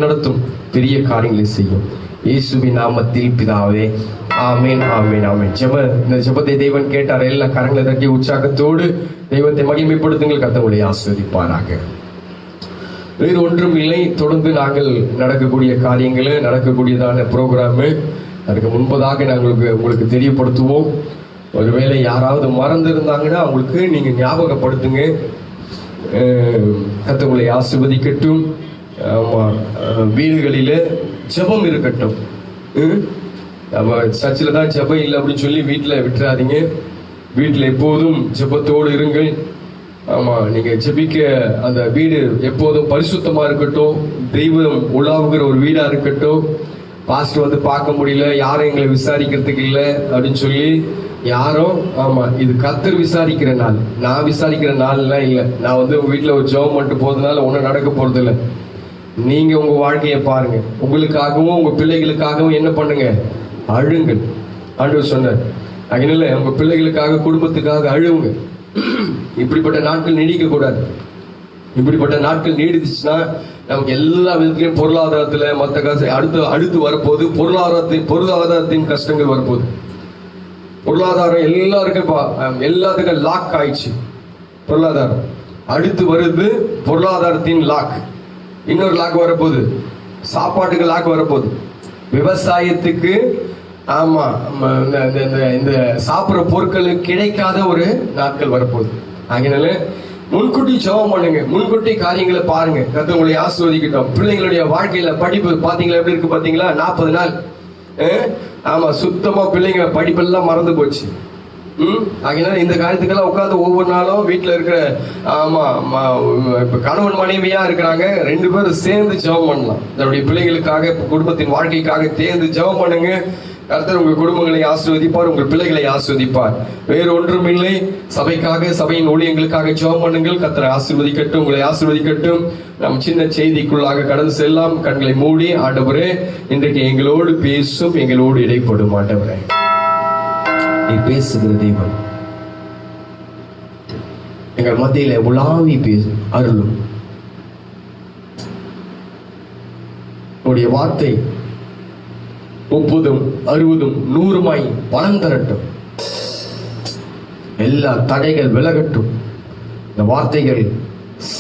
நடத்தும், பெரிய காரியங்களை செய்யும். இயேசுவின் நாமத்தில் பிதாவே, ஆமேன் ஆமேன் ஆமேன். இந்த ஜெபத்தை தேவன் கேட்டார். எல்லா கரங்களை தட்டி உற்சாகத்தோடு தெய்வத்தை மகிமைப்படுத்துங்கள். கர்த்தர் ஆசீர்வதிப்பாராக. வேறு ஒன்றும் இல்லை. தொடர்ந்து நாங்கள் நடக்கக்கூடிய காரியங்களை, நடக்கக்கூடியதான ப்ரோக்ராமு அதுக்கு முன்பதாக நாங்கள் உங்களுக்கு தெரியப்படுத்துவோம். ஒருவேளை யாராவது மறந்து இருந்தாங்கன்னா அவங்களுக்கு நீங்க ஞாபகப்படுத்துங்க. கர்த்தர் ஆசீர்வதிக்கட்டும். வீடுகளில ஜெபம் இருக்கட்டும். நம்ம சர்ச்சில் தான் ஜெபம் இல்லை அப்படின்னு சொல்லி வீட்டில் விட்டுறாதீங்க. வீட்டில் எப்போதும் ஜெபத்தோடு இருங்கள். ஆமா, நீங்க ஜெபிக்க அந்த வீடு எப்போதும் பரிசுத்தமா இருக்கட்டும். தெய்வம் உலாவுகிற ஒரு வீடா இருக்கட்டும். பாஸ்டர் வந்து பார்க்க முடியல, யாரும் எங்களை விசாரிக்கிறதுக்கு இல்லை அப்படின்னு சொல்லி யாரும், ஆமா, இது கர்த்தர் விசாரிக்கிற நாள். நான் விசாரிக்கிற நாள்லாம் இல்லை. நான் வந்து உங்க வீட்டுல ஒரு ஜெபம் மட்டும் போறதுனால ஒன்றும் நடக்க போறது இல்லை. நீங்க உங்க வாழ்க்கையை பாருங்க. உங்களுக்காகவும் உங்க பிள்ளைகளுக்காகவும் என்ன பண்ணுங்க? அழுங்கள். ஆண்டவர் சொன்னார், அதனால உங்க பிள்ளைகளுக்காக, குடும்பத்துக்காக அழுவுங்க. இப்படிப்பட்ட நாட்கள் நீடிக்க கூடாது. இப்படிப்பட்ட நாட்கள் நீடிச்சுன்னா நமக்கு எல்லா விதத்திலையும் பொருளாதாரத்துல மற்ற காசு அடுத்து வரப்போகுது. பொருளாதாரத்தின் கஷ்டங்கள் வரப்போகுது. பொருளாதாரம் எல்லாத்துக்கும் லாக் ஆயிடுச்சு. பொருளாதாரம் அடுத்து வருது. பொருளாதாரத்தின் லாக். இன்னொரு லாக் வரப்போகுது. சாப்பாட்டுக்கு லாக் வரப்போகுது. விவசாயத்துக்கு, ஆமா, இந்த சாப்பிட்ற பொருட்களுக்கு கிடைக்காத ஒரு நாட்கள் வரப்போகுது. அதனால முன்கூட்டி ஜெபம் பண்ணுங்க. முன்கூட்டி காரியங்களை பாருங்க. கர்த்தர் உங்களை ஆசீர்வதிக்கட்டும். பிள்ளைங்களுடைய வாழ்க்கையில படிப்பு பாத்தீங்களா எப்படி இருக்கு? பாத்தீங்களா 40 நாள். ஆமா, சுத்தமா பிள்ளைங்க படிப்பெல்லாம் மறந்து போச்சு. அதனால இந்த காரியத்துக்கெல்லாம் உட்காந்து ஒவ்வொரு நாளும் வீட்டுல இருக்கிற, ஆமா, இப்ப கணவன் மனைவியா இருக்கிறாங்க, 2 பேரும் சேர்ந்து ஜெபம் பண்ணலாம். தன்னுடைய பிள்ளைகளுக்காக, குடும்பத்தின் வாழ்க்கைக்காக சேர்ந்து ஜெபம் பண்ணுங்க. கர்த்தர் உங்கள் குடும்பங்களை ஆசீர்வதிப்பார், உங்கள் பிள்ளைகளை ஆசீர்வதிப்பார். வேறு ஒன்றும் இல்லை. சபைக்காக, சபையின் ஊழியங்களுக்காக ஜெபம் பண்ணுங்கள். கர்த்தர் ஆசீர்வதிக்கட்டும், உங்களை ஆசீர்வதிக்கட்டும். நம் சின்ன செய்திக்குள்ளாக கடந்து செல்லாம். கண்களை மூடி, ஆண்டவரே இன்றைக்கு எங்களோடு பேசும், எங்களோடு இடைப்படும். ஆண்டவரே, நீ பேசுகிற தெய்வம், எங்கள் மத்தியில உலாவி பேசு, அருளும். உன்னுடைய வார்த்தை 30, 60, 100 பலன் தரட்டும். எல்லா தடைகள் விலகட்டும். இந்த வார்த்தைகள்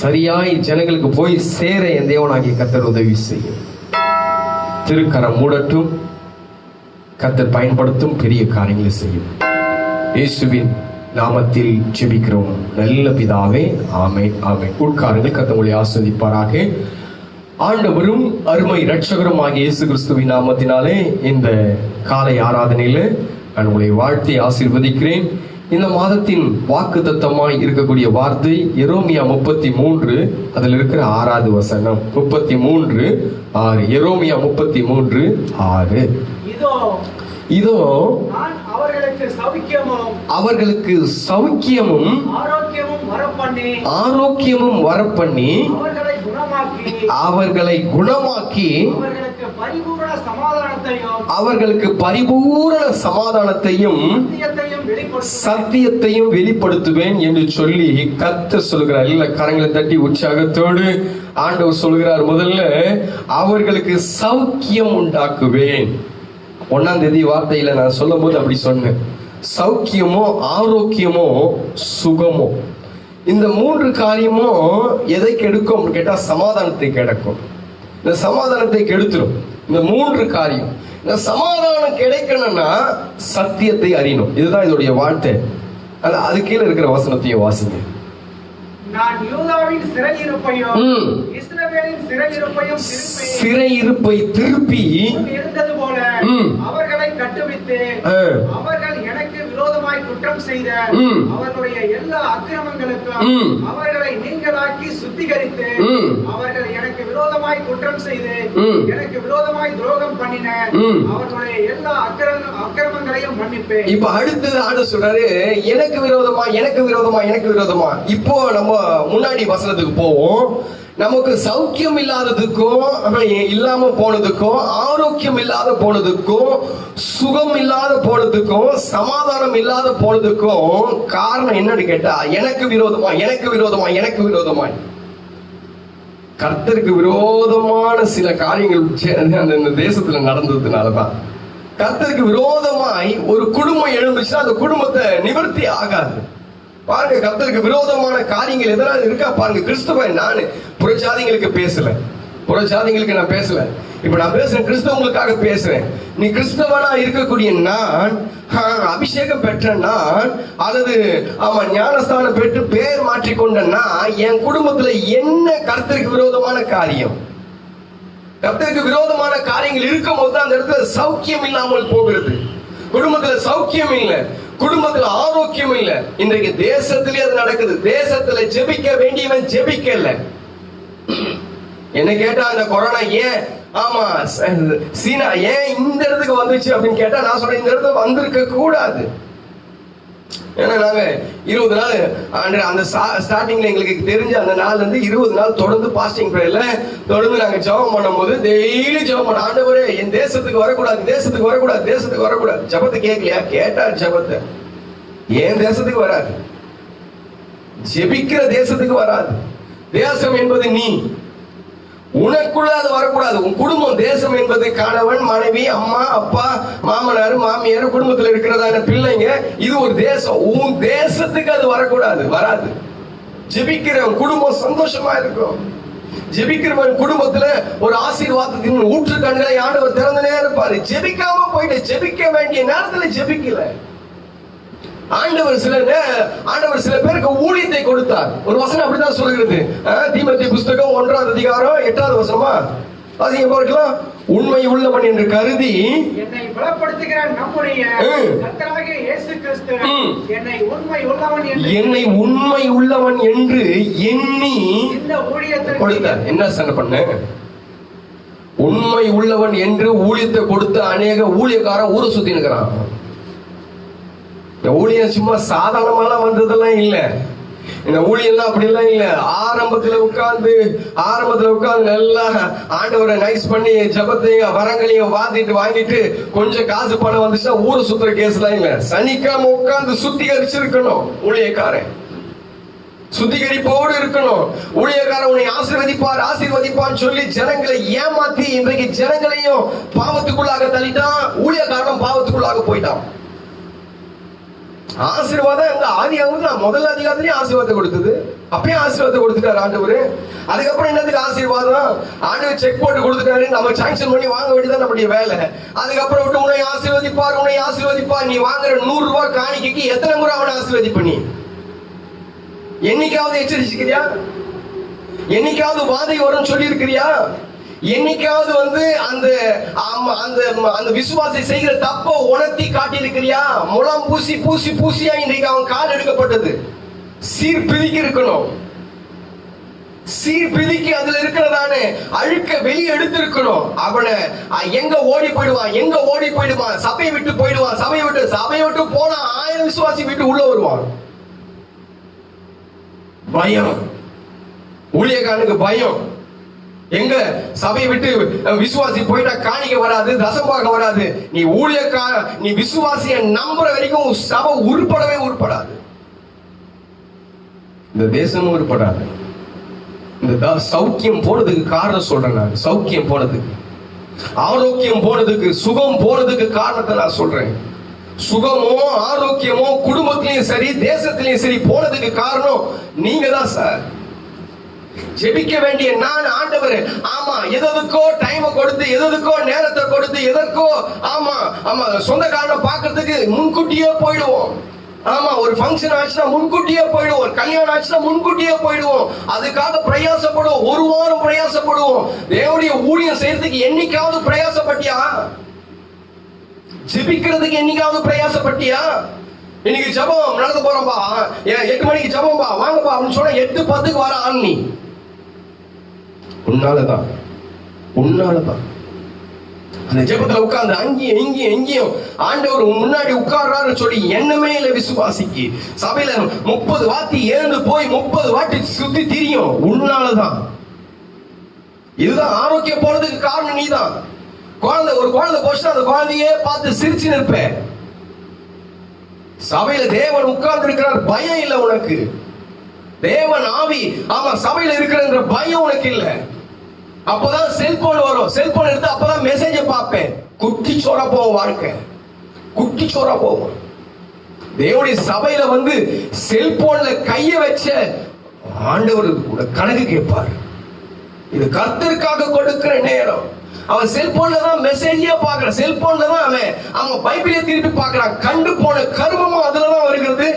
சரியாய் ஜனங்களுக்கு போய் சேர என் தேவனாகிய கர்த்தர் உதவி செய்யும். திருக்கரம் மூடட்டும். கர்த்தர் பயன்படுத்தும், பெரிய காரியங்களை செய்யும். இயேசுவின் நாமத்தில் ஜெபிக்கிறோம் நல்ல பிதாவே, ஆமென் ஆமென். உட்காருங்கள். கர்த்தர் உங்களை ஆசீர்வதிப்பாராக. ஆண்டவரும் அருமை இரட்சகரும் ஆகிய இயேசு கிறிஸ்துவின் நாமத்தினாலே இந்த காலை ஆராதனையில நான் உங்களை வாழ்த்தி ஆசீர்வதிக்கிறேன். இந்த மாதத்தின் வாக்குத்தத்தமாய் இருக்கக்கூடிய வார்த்தை எரோமியா 33 அதில் இருக்கிற 6வது வசனம். 33:6. எரோமியா 33:6. இதோ அவர்களுக்கு சௌக்கியமும் ஆரோக்கியமும் வரப்பண்ணி அவர்களை குணமாக்கி அவர்களுக்கு பரிபூரண சமாதானத்தையும் சத்தியத்தையும் வெளிப்படுத்துவேன் என்று சொல்லி கர்த்தர் சொல்கிறார். இல்ல, கரங்களை தட்டி உற்சாகத்தோடு ஆண்டவர் சொல்கிறார். முதல்ல அவர்களுக்கு சௌக்கியம் உண்டாக்குவேன். 1ஆம் தேதி வார்த்தையில நான் சொல்லும் போது அப்படி சொன்னேன். சௌக்கியமோ, ஆரோக்கியமோ, சுகமோ, இந்த 3 காரியமும் எதை கெடுக்கும் கேட்டா சமாதானத்தை கெடுக்கும். இந்த சமாதானத்தை கெடுத்துரும் இந்த 3 காரியம். இந்த சமாதானம் கிடைக்கணும்னா சத்தியத்தை அறியணும். இதுதான் இதோடைய வாழ்க்கை. அது கீழே இருக்கிற வசனத்தையும் வாசிங்க. நான் யூதாவின் சிறையிருப்பை திருப்பி இருந்தது போல அவர்களை கட்டுவித்து அவர்கள் எனக்கு விரோதமாய் குற்றம் செய்த அவர்களுடைய எல்லா அக்கிரமங்களுக்கும் அவர்களை நீங்களாக்கி சுத்திகரித்து அவர்கள் எனக்கு விரோதமாய் குற்றம் செய்து எனக்கு விரோதமாய் துரோகம் பண்ணின அவர்களுடைய எல்லா அக்கிரமங்களையும் மன்னிப்பேன். இப்ப அடுத்தது ஆண்டவர் சொல்றாரு, எனக்கு விரோதமா, எனக்கு விரோதமா, எனக்கு விரோதமா. இப்போ நம்ம முன்னாடி வசனத்துக்கு போவோம். நமக்கு சௌக்கியம் இல்லாததுக்கும், இல்லாம போனதுக்கும், ஆரோக்கியம் இல்லாத போனதுக்கும், சுகம் இல்லாத போனதுக்கும், சமாதானம் இல்லாத போனதுக்கும் காரணம் என்னன்னு கேட்டா எனக்கு விரோதமா, எனக்கு விரோதமா, எனக்கு விரோதமா. கர்த்தருக்கு விரோதமான சில காரியங்கள் அந்த தேசத்துல நடந்ததுனாலதான். கர்த்தருக்கு விரோதமாய் ஒரு குடும்பம் எழுந்துச்சுன்னா அந்த குடும்பத்தை நிவர்த்தி ஆகாது. பாருங்க, கர்த்தருக்கு விரோதமான காரியங்கள் எதனால இருக்கா பாருங்க. கிறிஸ்தவன் நான் புறஜாதிகளுக்கு பேசல, புறஜாதிகளுக்கு நான் பேசல. இப்ப நான் பேசுறேன், கிறிஸ்தவங்களுக்காக பேசுறேன். நீ கிறிஸ்தவனா இருக்கக்கூடிய நான், அபிஷேகம் பெற்ற நான், அல்லது ஞானஸ்தானம் பெற்று பேர் மாற்றிக்கொண்ட நான், என் குடும்பத்துல என்ன கர்த்தருக்கு விரோதமான காரியம், கர்த்தருக்கு விரோதமான காரியங்கள் இருக்கும் போது அந்த இடத்துல சௌக்கியம் இல்லாமல் போகிறது. குடும்பத்துல சௌக்கியம் இல்லை, குடும்பத்துல ஆரோக்கியம் இல்லை. இன்றைக்கு தேசத்திலே அது நடக்குது. தேசத்துல ஜெபிக்க வேண்டியவன் ஜெபிக்கல. என்ன கேட்டா, அந்த கொரோனா ஏன் சீனா ஏன் இந்த இடத்துக்கு வந்துச்சு அப்படின்னு கேட்டா, நான் சொல்றேன் இந்த இடத்துல வந்திருக்க கூடாது. ஏன்னா நாங்க 20 நாள் அந்த ஸ்டார்டிங்ல எங்களுக்கு தெரிஞ்ச அந்த நாள்ல இருந்து 20 நாள் தொடர்ந்து பாஸ்டிங் பிரேயர்ல தொடர்ந்து நாங்க ஜெபம் பண்ணும்போது டெய்லி ஜெபம் பண்ண, ஆண்டவரே என் தேசத்துக்கு வரக்கூடாது, தேசத்துக்கு வரக்கூடாது, தேசத்துக்கு வரக்கூடாது. ஜெபத்தை கேட்கலையா? கேட்டார் ஜெபத்தை. ஏன் தேசத்துக்கு வராது? ஜெபிக்கிற தேசத்துக்கு வராது. தேசம் என்பது நீ, உனக்குள்ள அது வரக்கூடாது. உன் குடும்பம் தேசம் என்பது கணவன், மனைவி, அம்மா, அப்பா, மாமனார், மாமியார், குடும்பத்தில் இருக்கிறதான பிள்ளைங்க. இது ஒரு தேசம். உன் தேசத்துக்கு அது வரக்கூடாது, வராது. ஜெபிக்கிறவன் குடும்பம் சந்தோஷமா இருக்கும். ஜெபிக்கிறவன் குடும்பத்துல ஒரு ஆசீர்வாதத்தின் ஊற்று கண்களை ஆண்டவர் திறந்தனே இருப்பாரு. ஜெபிக்காம போயிட்டு ஜெபிக்க வேண்டிய நேரத்துல ஜெபிக்கல. ஆண்டவர் சில பேருக்கு ஊழியத்தை கொடுத்தார். ஒரு வசனம் அப்படிதான் சொல்கிறது. தீமோத்தேயு புஸ்தகம் 1ஆம் அதிகாரம் 8வது வசனமா வாசிங்க பார்க்கலாம். உண்மை உள்ளவன் என்று கருதி என்னை பலப்படுத்துகிற நம்முடைய கர்த்தராகிய இயேசு கிறிஸ்து என்னை உண்மை உள்ளவன் என்று எண்ணி இந்த ஊழியத்தை கொடுத்தார். என்ன சண்டை பண்ண? உண்மை உள்ளவன் என்று ஊழியத்தை கொடுத்த அநேக ஊழியக்காரன் ஊரை சுத்தி இருக்கிறான். ஊழியம் சும்மா சாதாரணமாலாம் வந்ததெல்லாம் இல்ல. இந்த ஊழியெல்லாம் அப்படி எல்லாம் இல்ல. ஆரம்பத்துல உட்கார்ந்து நல்லா ஆண்டவரை நைஸ் பண்ணி ஜபத்தையும் வரங்களையும் வாங்கிட்டு கொஞ்சம் காசு பணம் வந்துச்சுன்னா ஊரை சுத்துற கேஸ் எல்லாம் இல்ல. சனிக்காம உட்கார்ந்து சுத்திகரிச்சிருக்கணும். ஊழியக்காரன் சுத்திகரிப்போடு இருக்கணும். ஊழியக்காரன் உன்னை ஆசீர்வதிப்பான்னு சொல்லி ஜனங்களை ஏமாத்தி இன்றைக்கு ஜனங்களையும் பாவத்துக்குள்ளாக தள்ளிட்டான். ஊழியக்காரன் பாவத்துக்குள்ளாக போயிட்டான். ஆசீர்வாதம் ஆதியாகமத்துல முதல் அதிகாரத்திலேயே ஆசீர்வாதத்தை கொடுத்தது. அப்பயும் ஆசீர்வாதத்தை கொடுத்துட்டாரு ஆண்டவர். அதுக்கப்புறம் என்னதுக்கு ஆசீர்வாதம்? ஆண்டவர் செக் போட்டு கொடுத்துட்டாரு, நம்ம சாங்ஷன் பண்ணி வாங்க வேண்டியதான் நம்முடைய வேலை. அதுக்கப்புறம் விட்டு உன்னை ஆசீர்வதிப்பார். நீ வாங்குற 100 ரூபாய் காணிக்கைக்கு எத்தனை முறை அவனை ஆசீர்வதிப்ப? நீ என்னைக்காவது எச்சரிச்சிருக்கிறியா? என்னைக்காவது வாதை வரும் சொல்லி இருக்கிறியா? என்னைக்காவது அந்த விசுவாசி செய்கிற தப்ப உணர்த்தி காட்டி இருக்கிறியா? முலாம் பூசியா இன்றைக்கு அவன் கால் எடுக்கப்பட்டது. சீர்பிதிக்கி இருக்கணும். சீர்பிதிக்கி அதுல இருக்கிறதானே அழுக்க வெளியே எடுத்திருக்கணும். அவனை எங்க ஓடி போயிடுவான், சபையை விட்டு போயிடுவான். சபையை விட்டு போனா 1000 விசுவாசி விட்டு உள்ள வருவான். பயம், ஊழியக்காரனுக்கு பயம். எங்க சபையை விட்டு விசுவாசி போயிட்டா காணிக்க வராது, தசமாக வராது. நீ விசுவாசிய நம்புற வரைக்கும் சபை உருப்படாது. இந்த தேசமும் உருப்படாது. இந்த சௌக்கியம் போனதுக்கு காரணம் சொல்றேன் நான். சௌக்கியம் போனதுக்கு, ஆரோக்கியம் போனதுக்கு, சுகம் போனதுக்கு காரணத்தை நான் சொல்றேன். சுகமோ ஆரோக்கியமோ குடும்பத்திலையும் சரி தேசத்திலையும் சரி போனதுக்கு காரணம் நீங்க தான் சார். ஜெபிக்க வேண்டிய நான், ஆண்டவர் எதற்கோ டைம் கொடுத்து, எதற்கோ நேரத்தை கொடுத்து, எதற்கோ சொந்தக்காரனை பார்க்கறதுக்கு முன்கூட்டியே போயிடுவோம். ஒரு ஃபங்க்ஷன் ஆச்சுன்னா முன்கூட்டியே போயிடுவோம். ஒரு கல்யாணம் ஆச்சுன்னா முன்கூட்டியே போயிடுவோம். அதுக்காக பிரயாசப்படுவோம். 1 வாரம் பிரயாசப்படுவோம். தேவனுடைய ஊழியம் செய்யறதுக்கு என்னைக்காவது பிரயாசப்பட்டியா? ஜெபிக்கிறதுக்கு என்னைக்காவது பிரயாசப்பட்டியா? இன்னைக்கு ஜபம் நடந்து போறோம்பா, 8 மணிக்கு ஜபம்பா, வாங்கப்பா அப்படின்னு சொன்னா 8:10க்கு வர ஆள் நீ. உன்னாலதான் அந்த ஜெபத்துல உட்கார்ந்து அங்கேயும் எங்கேயும் ஆண்டவர் முன்னாடி உட்கார்றாரு சொல்லி எண்ணமே இல்லை விசுவாசிக்கு. சபையில 30 வாட்டி எழுந்து போய் 30 வாட்டி சுத்தி திரியும். உன்னாலதான். இதுதான் ஆரோக்கியம் போனதுக்கு காரணம் நீதான். ஒரு குழந்தை போச்சுன்னா அந்த குழந்தையே பார்த்து சிரிச்சு நிற்ப. சபையில தேவன் உட்கார்ந்து இருக்கிறார், பயம் இல்லை உனக்கு. தேவன் ஆவி சபையில இருக்கிற பயம் உனக்கு இல்லை. அப்பதான் செல்போன் வரும். செல்போன் எடுத்து அப்பதான் மெசேஜ் பார்ப்பேன். குட்டிச்சோரா போவோம் வாழ்க்கை, குட்டிச்சோரா போவோம். தேவனுடைய சபையில வந்து செல்போன்ல கைய வச்ச ஆண்டவர் கணக்கு கேட்பார். இது கர்த்தருக்காக கொடுக்கிற நேரம். அவன் செல்போன்ல தான் மெசேஜே பார்க்கறான், செல்போன்ல தான் அவன் பைபிளை திருப்பி பார்க்கறான். கண்டு போன கர்மமும் அதுலதான் வருகிறது,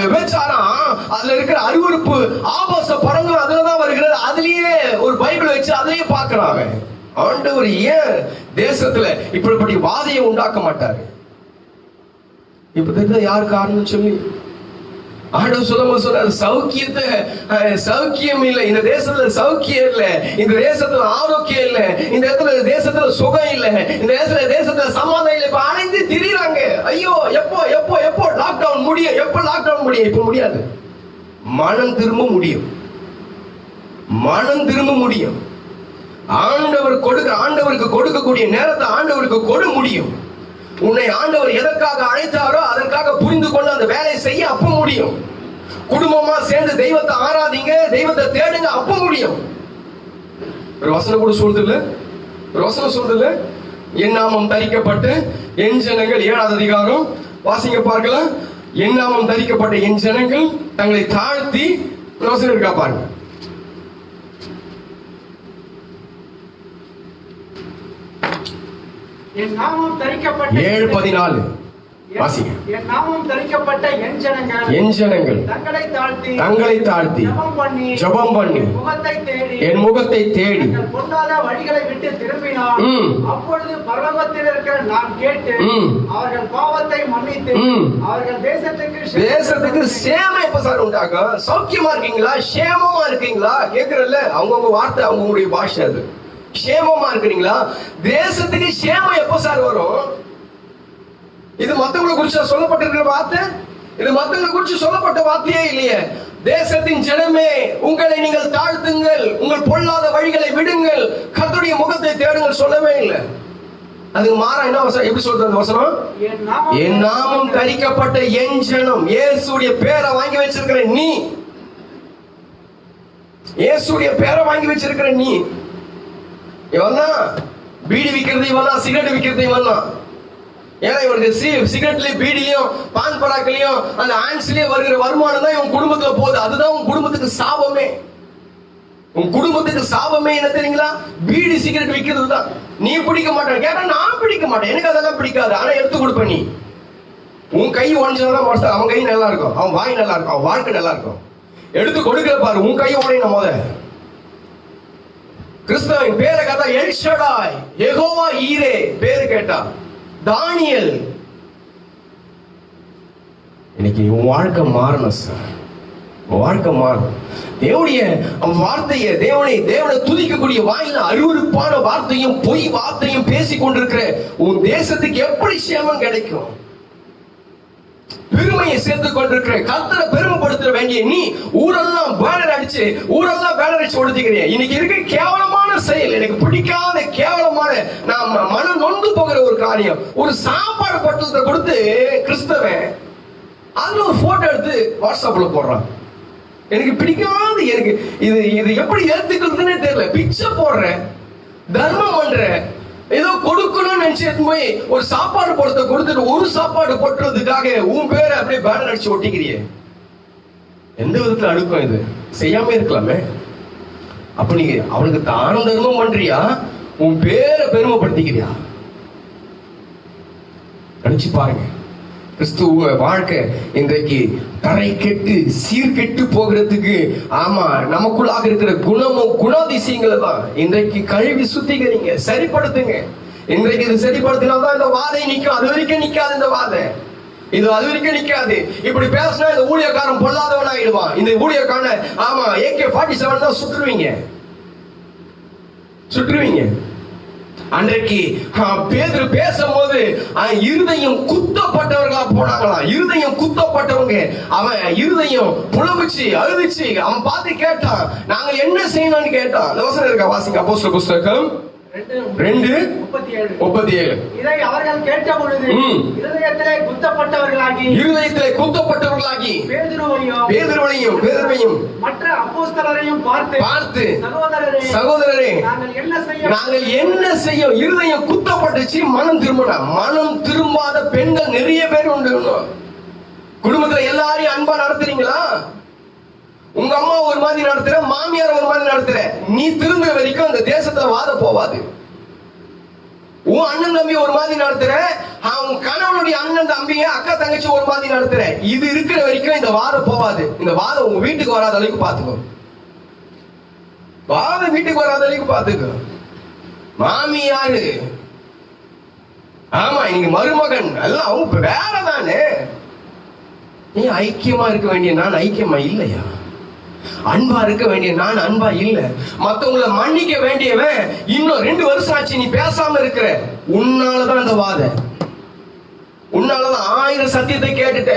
விபச்சாரம் அதுல இருக்கிற அருவருப்பு ஆபாச படங்கள் அதுலதான் வருகிறது. அதுலயே ஒரு பைபிள் வச்சு அதுலயே பார்க்கறான் அவன். ஆண்டவர் ஏன் தேசத்துல இப்படி வாதையை உண்டாக்க மாட்டாரு? இப்ப தெரிஞ்ச யார் காரணம் சொல்லி ஆண்டவர் சொல்றாரு, சௌக்கியத்தை சௌக்கியம் இல்லை இந்த தேசத்துல, சௌக்கியம் இல்லை இந்த தேசத்துல, ஆரோக்கியம் இல்லை இந்த தேசத்துல, சுகம் இல்லை இந்த தேசத்துல, சமாதானம் இல்லை. இப்ப அணைந்து திரிறாங்க. ஐயோ எப்போ எப்போ எப்போ லாக்டவுன் முடியும், எப்போ லாக்டவுன் முடியும்? இப்ப முடியாது. மனம் திரும்ப முடியும், மனம் திரும்ப முடியும். ஆண்டவருக்கு கொடுக்கக்கூடிய நேரத்தை ஆண்டவருக்கு கொடு முடியும். உன்னை ஆண்டவர் எதற்காக அழைத்தாரோ அதற்காக புரிந்து கொண்டு அந்த வேலையை செய்ய அப்ப முடியும். குடும்பமா சேர்ந்து தெய்வத்தை ஆராதிங்க, தெய்வத்தை தேடுங்க, அப்ப முடியும். ஒரு வசனம் கூட சொல்றதில்ல, ஒரு வசனம் சொல்றதில்ல, என் நாமம் தரிக்கப்பட்டு என் ஜனங்கள், 7வது அதிகாரம் வாசிங்க பார்க்கலாம். என் நாமம் தரிக்கப்பட்ட என் ஜனங்கள் தங்களை தாழ்த்தி, ஒரு வசனம் இருக்கா பாருங்க. என் நாமம் தரிக்கப்பட்ட 7:14 வாசிங்க. என் நாமம் தரிக்கப்பட்ட என் ஜனங்கள் தங்களை தாழ்த்தி ஜெபம் பண்ணி என் முகத்தை தேடி பொல்லாத வழிகளை விட்டு திரும்பினால் அப்பொழுது பரலோகத்தில் இருக்கிற நான் கேட்டு அவர்கள் பாவத்தை மன்னித்து அவர்கள் தேசத்துக்கு சேம எப்ப சார் உண்டாகும்? சௌக்கியமா இருக்கீங்களா, சேமமா இருக்கீங்களா கேக்குறல்ல. அவங்கவுங்க வார்த்தை, அவங்களுடைய பாஷை. அது சேமமா இருக்கிறீங்களா? தேசத்துக்கு சேமம் எப்ப சார் வரும்? இது மத்தவங்களை குறிச்சு சொல்லப்பட்டிருக்கிற வார்த்தை, இது மத்தவங்களை குறிச்சு சொல்லப்பட்ட வார்த்தையே இல்லையே. தேசத்தின் ஜனமே, உங்களை நீங்கள் தாழ்த்துங்கள், உங்கள் பொல்லாத வழிகளை விடுங்கள், கர்த்தருடைய முகத்தை தேடுங்கள் சொல்லவே இல்லை. அதுக்கு மாறா என்ன வசனம்? எப்படி சொல்றது அந்த வசனம்? என் நாமம் தரிக்கப்பட்ட என் ஜனம். இயேசுடைய பேரை வாங்கி வச்சிருக்கிற நீ, இயேசுடைய பேரை வாங்கி வச்சிருக்கிற நீ, இவன்தான் பீடி விற்கிறது, இவன்தான் சிகரெட் விற்கிறது, இவன்தான். ஏன்னா இவனுக்கு சிகரெட்லயும் பீடிலையும் பான் பராக்கிலையும் அந்த ஆன்ஸ்லயே வருகிற வருமானம் தான் இவன் குடும்பத்துல போகுது. அதுதான் உன் குடும்பத்துக்கு சாபமே. உன் குடும்பத்துக்கு சாபமே என்ன தெரியுங்களா? பீடி சிகரெட் விற்கிறது தான். நீ பிடிக்க மாட்டேன் கேட்டா, நான் பிடிக்க மாட்டேன், எனக்கு அதெல்லாம் பிடிக்காது, ஆனா எடுத்து கொடுப்ப. நீ உன் கை உடஞ்சதான் அவன் கை நல்லா இருக்கும், அவன் வாய் நல்லா இருக்கும், அவன் வாழ்க்கை நல்லா இருக்கும். எடுத்து கொடுக்கிற பாரு, உன் கையை உடையணும் போத. கிறிஸ்தவன் பேரை கேட்டா எல் ஷடாய், யெகோவா ஈரே பேரு கேட்டா, தானியல். இன்னைக்கு உன் வாழ்க்கை மாறணும் சார், வாழ்க்கை மாறும். தேவனுடைய வார்த்தையை, தேவனை துதிக்கக்கூடிய வாயில அருவருப்பான வார்த்தையும் பொய் வார்த்தையும் பேசிக் கொண்டிருக்கிற உன் தேசத்துக்கு எப்படி சேமம் கிடைக்கும்? பெருமையை சேர்த்துக் கொண்டிருக்கிற, கர்த்தரை பெருமைப்படுத்த வேண்டிய நீ ஊரெல்லாம் பேனர் அடிச்சு ஒடுத்திக்கிறீங்க. இன்னைக்கு இருக்க கேவலமான செயல், எனக்கு பிடிக்காத கேவலமான, நான் மனம் நொந்து போகிற ஒரு காரியம். ஒரு சாப்பாடு பட்டத்தை கொடுத்து கிறிஸ்தவன் அதுல ஒரு போட்டோ எடுத்து வாட்ஸ்அப்ல போடுறான். எனக்கு பிடிக்காது, எனக்கு இது எப்படி ஏத்துக்கிறதுன்னு தெரியல. பிச்சை போடுறேன், தர்மம் பண்றேன், ஏதோ கொடுக்கணும்னு நினைச்சு போய் ஒரு சாப்பாடு போடுறத கொடுத்துட்டு ஒரு சாப்பாடு போட்டுறதுக்காக உன் பேரை அப்படியே பேனர் அடிச்சு ஒட்டிக்கிறிய. எந்த விதத்துல அடுக்கும்? இது செய்யாம இருக்கலாமே. அப்ப நீங்க அவனுக்கு தான தர்மம் பண்றியா, உன் பேரை பெருமைப்படுத்திக்கிறியா? நினைச்சு பாருங்க. கிறிஸ்துவ வாழ்க்கை இன்றைக்கு தரை கெட்டு சீர்கெட்டு போகிறதுக்கு, ஆமா, நமக்குள்ளாக இருக்கிற குணமும் குணாதிசயங்களை தான் இன்றைக்கு கழுவி சுத்திக்கிறீங்க, சரிப்படுத்துங்க. இன்றைக்கு இது சரிப்படுத்தினால்தான் இந்த வாதை நிற்கும். அது வரைக்கும் நிக்காது இந்த வாதை, இது அது வரைக்கும் நிக்காது. இப்படி பேசினா இந்த ஊழியக்காரன் பொல்லாதவன் ஆயிடுவான். இந்த ஊழியக்காரன், ஆமா, AK-47 தான் சுற்றுவீங்க. அன்றைக்கு பேதுரு பேசும்போது இருதயம் குத்தப்பட்டவர்களா போனாங்களாம். இருதயம் குத்தப்பட்டவங்க, அவன் இருதயம் புலம்பிச்சு அழுதுச்சு. அவன் பார்த்து கேட்டான், நாங்க என்ன செய்யணும்னு கேட்டான். அந்த வசனம் இருக்கா? வாசிங்க, அப்போஸ்தலர் புத்தகம் 2:37. இதை அவர்கள் கேட்ட பொழுது இருதயத்திலே குத்தப்பட்டவர்களாகி பேதுருவையும் மற்ற அப்போஸ்தலரையும் பார்த்து சகோதரரே நாங்கள் என்ன செய்ய? இருதயம் குத்தப்பட்டுச்சு, மனம் திரும்பாத பெண்கள் நிறைய பேர் உண்டு. குடும்பத்துல எல்லாரையும் அன்பா நடத்துறீங்களா? உங்க அம்மா ஒரு மாதிரி நடத்துற, மாமியார் ஒரு மாதிரி நடத்துற. நீ திரும்ப வரைக்கும் அந்த தேசத்துல வாத போவாது. உன் அண்ணன் தம்பி ஒரு மாதிரி நடத்துற, உன் கணவனுடைய அண்ணன் தம்பிங்க அக்கா தங்கச்சி ஒரு மாதிரி நடத்துற. இது இருக்கிற வரைக்கும் இந்த வாதம் போவாது. இந்த வாதம் உங்க வீட்டுக்கு வராத அளவுக்கு பாத்துக்கோ. வாதம் வீட்டுக்கு வராத அளவுக்கு பாத்துக்கோ. மாமியாரு, ஆமா இன்னைக்கு மருமகன் எல்லாம் அவங்க வேற தானே. நீ ஐக்கியமா இருக்க வேண்டிய நான் ஐக்கியமா இல்லையா? அன்பா இருக்க வேண்டிய நான் அன்பா இல்ல. மத்தவங்களை மன்னிக்க வேண்டியவன் இன்னும் 2 வருஷம் ஆச்சு நீ பேசாம இருக்கிற. உன்னாலதான் இந்த வாதம், உன்னாலதான் 1000 சத்தியத்தை கேட்டுட்ட.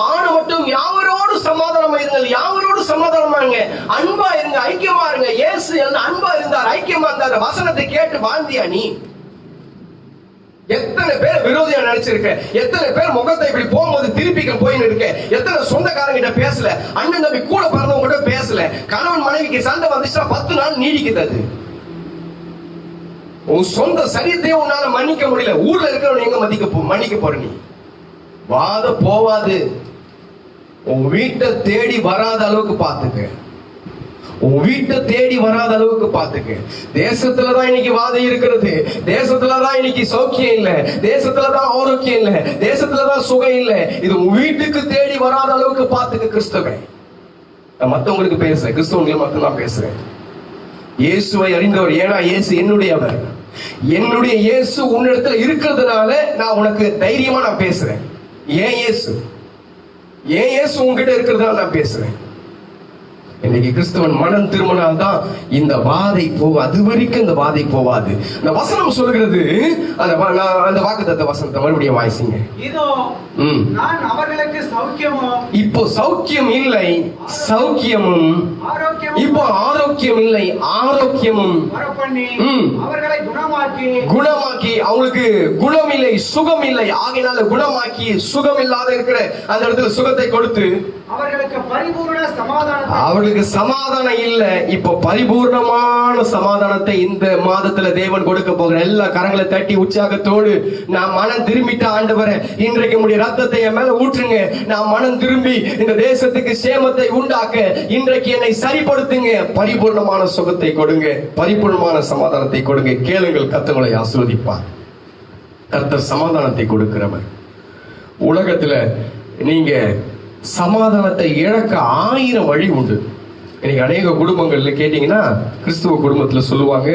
ஆண மட்டும் யாவரோடு சமாதானம் இருங்கள், யாவரோடு சமாதானமாங்க, அன்பா இருங்க, ஐக்கியமா இருங்க. இயேசு அன்பா இருந்தார், ஐக்கியமா இருந்தார். வசனத்தை கேட்டு வாழ்ந்தியா நீ? எத்தனை பேர் விரோதியா நினைச்சிருக்க? எத்தனை பேர் முகத்தை இப்படி போகும்போது திருப்பிக்க போயின்னு இருக்க? எத்தனை சொந்தக்காரங்க கிட்ட பேசல, அண்ணன் தம்பி கூட பிறந்தவங்க கூட பேசல. கணவன் மனைவிக்கு சண்டை வந்துச்சுன்னா 10 நாள் நீடிக்குது. உன் சொந்த சரீரத்தையும் உன்னால மன்னிக்க முடியல. ஊர்ல இருக்கிறவன் எங்க மன்னிக்க போற? நீ வாத போவாது. உன் வீட்டை தேடி வராத அளவுக்கு பாத்துக்க. உன் வீட்டை தேடி வராத அளவுக்கு பாத்துக்க. தேசத்துலதான் இன்னைக்கு வாதம் இருக்கிறது. தேசத்துலதான் இன்னைக்கு சௌக்கியம் இல்ல. தேசத்துலதான் ஆரோக்கியம் இல்ல. தேசத்துலதான் சுகம் இல்ல. இது உன் வீட்டுக்கு தேடி வராத அளவுக்கு பாத்துக்க. கிறிஸ்தவன் நான் மத்தவங்களுக்கு பேசுறேன், கிறிஸ்தவங்களுக்கு மட்டும் நான் பேசுறேன். இயேசுவை அறிந்தவர். ஏன்னா இயேசு என்னுடையவர். என்னுடைய இயேசு உன்னிடத்துல இருக்கிறதுனால நான் உனக்கு தைரியமா நான் பேசுறேன். ஏன் இயேசு உன்கிட்ட இருக்கிறதுனால நான் பேசுறேன். இன்னைக்கு கிறிஸ்தவன் மனம் திரும்பினால் தான் இந்த வாதை போகும். அது வரைக்கும் இந்த வாதை போவாது. இந்த வசனம் சொல்கிறது, அந்த வாக்குத்தத்த வசனத்தை மறுபடியும் வாசிங்க. இதோ நான் அவர்களுக்கு சௌக்கியமும், இப்போ சௌக்கியம் இல்லை சௌக்கியமும், இப்போ ஆரோக்கியம் இல்லை ஆரோக்கியமும் அவர்களை குணமாக்கி அவங்களுக்கு குணம் இல்லை சுகம் இல்லை. ஆகையினால குணமாக்கி சுகம் இல்லாத இருக்கிற அந்த இடத்துல சுகத்தை கொடுத்து அவர்களுக்கு பரிபூர்ண சமாதானம், அவர்களுக்கு சமாதானம் இல்ல, இப்போ பரிபூர்ணமான சமாதானத்தை இந்த மாதத்துல தேவன் கொடுக்க போகிற. எல்லா கரங்களை தட்டி உற்சாகத்தோடு நான் மனம் திரும்பிட்ட ஆண்டவரே, இன்றைக்கு உடைய ரத்தத்தை என் மேல ஊற்றுங்க. நான் மனம் திரும்பி இந்த தேசத்துக்கு சேமத்தை உண்டாக்க இன்றைக்கு என்னை சரிப்படுத்துங்க. பரிபூர்ணமான சுகத்தை கொடுங்க, பரிபூர்ணமான சமாதானத்தை கொடுங்க. கேளுங்கள், கர்த்தரை ஆசீர்வதிப்பார். கர்த்தர் சமாதானத்தை கொடுக்கிறவர். உலகத்துல நீங்க சமாதானத்தை இழக்க 1000 வழி உண்டு. இன்னைக்கு அநேக குடும்பங்கள்ல கேட்டீங்கன்னா, கிறிஸ்துவ குடும்பத்துல சொல்லுவாங்க,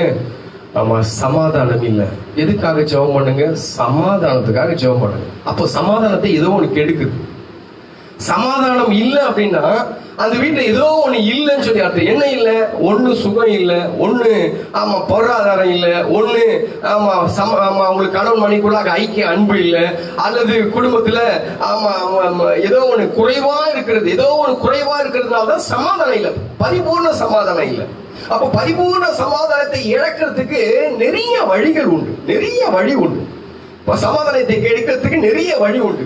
ஆமா சமாதானம் இல்ல. எதுக்காக ஜெபம் பண்ணுங்க? சமாதானத்துக்காக ஜெபம் பண்ணுங்க. அப்போ சமாதானத்தை ஏதோ ஒண்ணு கெடுக்குது. சமாதானம் இல்ல அப்படின்னா அந்த வீட்டுல ஏதோ ஒண்ணு இல்லைன்னு சொல்லி அர்த்தம். என்ன இல்ல? ஒண்ணு சுகம் இல்ல, ஒண்ணு ஆமா பொருளாதாரம் இல்ல, ஒண்ணு ஆமா உங்களுக்கு கணவன் மனைவிக்குள்ள ஐக்கிய அன்பு இல்ல, அல்லது குடும்பத்துல ஆமா ஏதோ ஒண்ணு குறைவா இருக்கிறது, ஏதோ ஒண்ணு குறைவா இருக்கிறதுனாலதான் சமாதானம் இல்ல, பரிபூர்ண சமாதானம் இல்ல. அப்ப பரிபூர்ண சமாதானத்தை இழக்கிறதுக்கு நிறைய வழிகள் உண்டு, நிறைய வழி உண்டு. சமாதானத்தை கெடுக்கிறதுக்கு நிறைய வழி உண்டு.